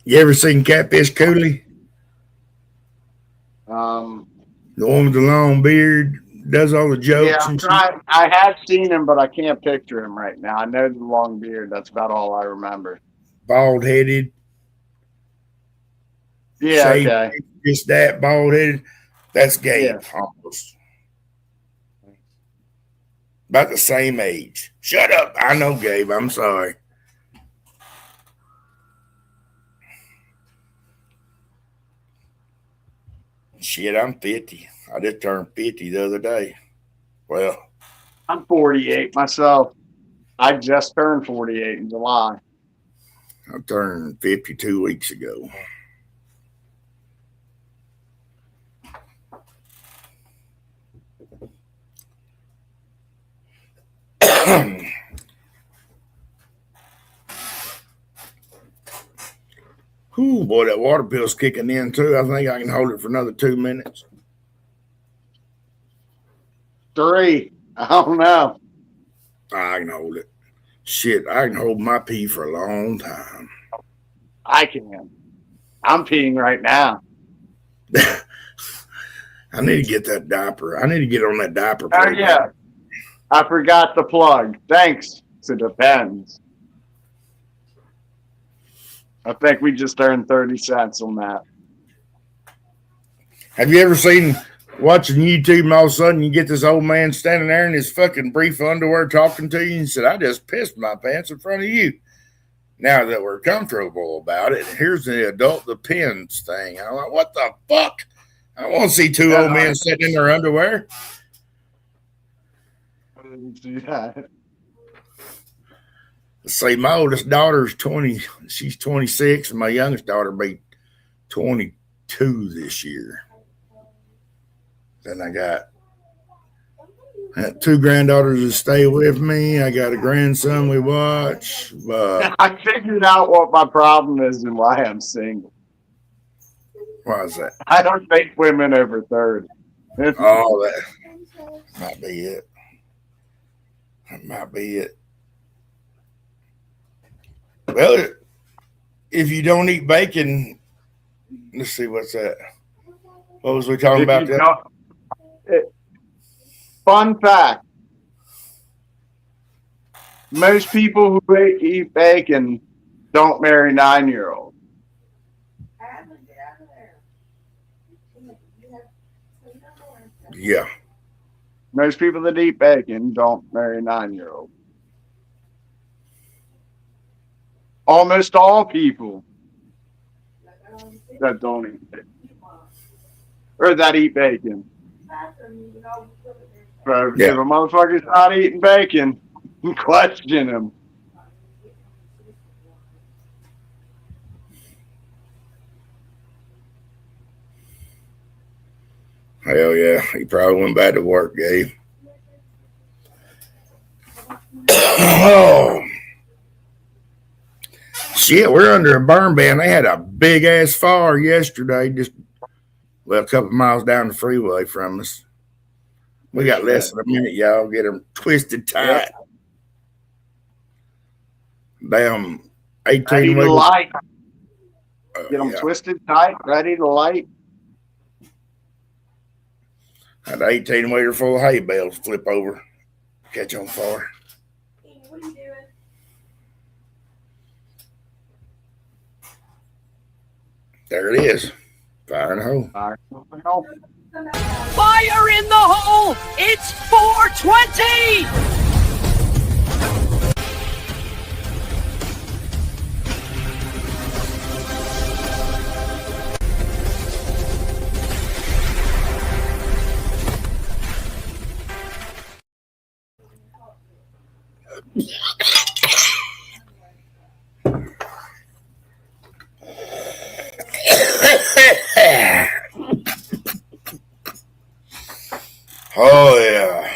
You ever seen Catfish Cooley? The one with the long beard, does all the jokes Yeah, and shit. I have seen him, but I can't picture him right now. I know the long beard. That's about all I remember. Bald headed. Yeah, okay. Just that bald headed. That's Gabe, almost. About the same age. Shut up. I know Gabe. I'm sorry. Shit, I'm 50. I just turned 50 the other day. Well, I'm 48 myself. I just turned 48 in July. I turned 52 weeks ago. Ooh, boy, that water pill's kicking in too. I think I can hold it for another 2 minutes. 3. I don't know. I can hold it. Shit, I can hold my pee for a long time. I can. I'm peeing right now. I need to get that diaper. I need to get on that diaper. Oh, program. yeah. I forgot the plug. Thanks. It depends. I think we just earned 30 cents on that. Have you ever seen watching YouTube and all of a sudden you get this old man standing there in his fucking brief underwear talking to you and he said, I just pissed my pants in front of you. Now that we're comfortable about it, here's the adult depends thing. I'm like, what the fuck? I don't want to see two old men sitting in their underwear. I didn't see that. Let's see, my oldest daughter's 20. She's 26, and my youngest daughter will be 22 this year. Then I got 2 granddaughters that stay with me. I got a grandson we watch. But I figured out what my problem is and why I'm single. why is that? I don't date women over 30. Oh, that might be it. That might be it. Well, if you don't eat bacon, let's see, what's that? What was we talking about? Fun fact. Most people who eat bacon don't marry 9-year-olds. Yeah. Most people that eat bacon don't marry 9-year-olds. Almost all people that don't eat bacon. Or that eat bacon. So Yeah. if a motherfucker's not eating bacon, question him. Hell yeah. He probably went back to work, Gabe. Oh. Shit, we're under a burn ban. They had a big ass fire yesterday, just a couple miles down the freeway from us. We got less than a minute, y'all. Get them twisted tight. Damn, 18 Ready to wheelers. light. Get them twisted tight, ready to light. Had an 18 wheeler full of hay bales flip over, catch on fire. What are you doing? There it is. Fire in the hole. Fire in the hole. Fire in the hole! It's 420! Oh, yeah.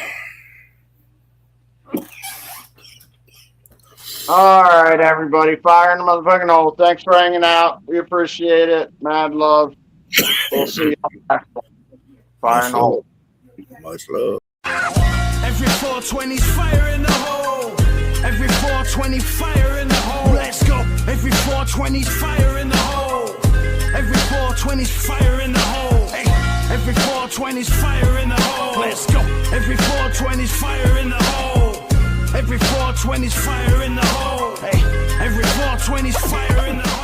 All right, everybody. Fire in the motherfucking hole. Thanks for hanging out. We appreciate it. Mad love. We'll see you on the next one. Fire in the hole. Much love. Every 420's fire in the hole. Every 420 fire in the hole. Let's go. Every 420's fire in the hole. Every 420's fire in the hole. Hey. Every 420's fire in the hole. Let's go. Every 420's fire in the hole. Every 420's fire in the hole. Hey. Every 420's fire in the hole.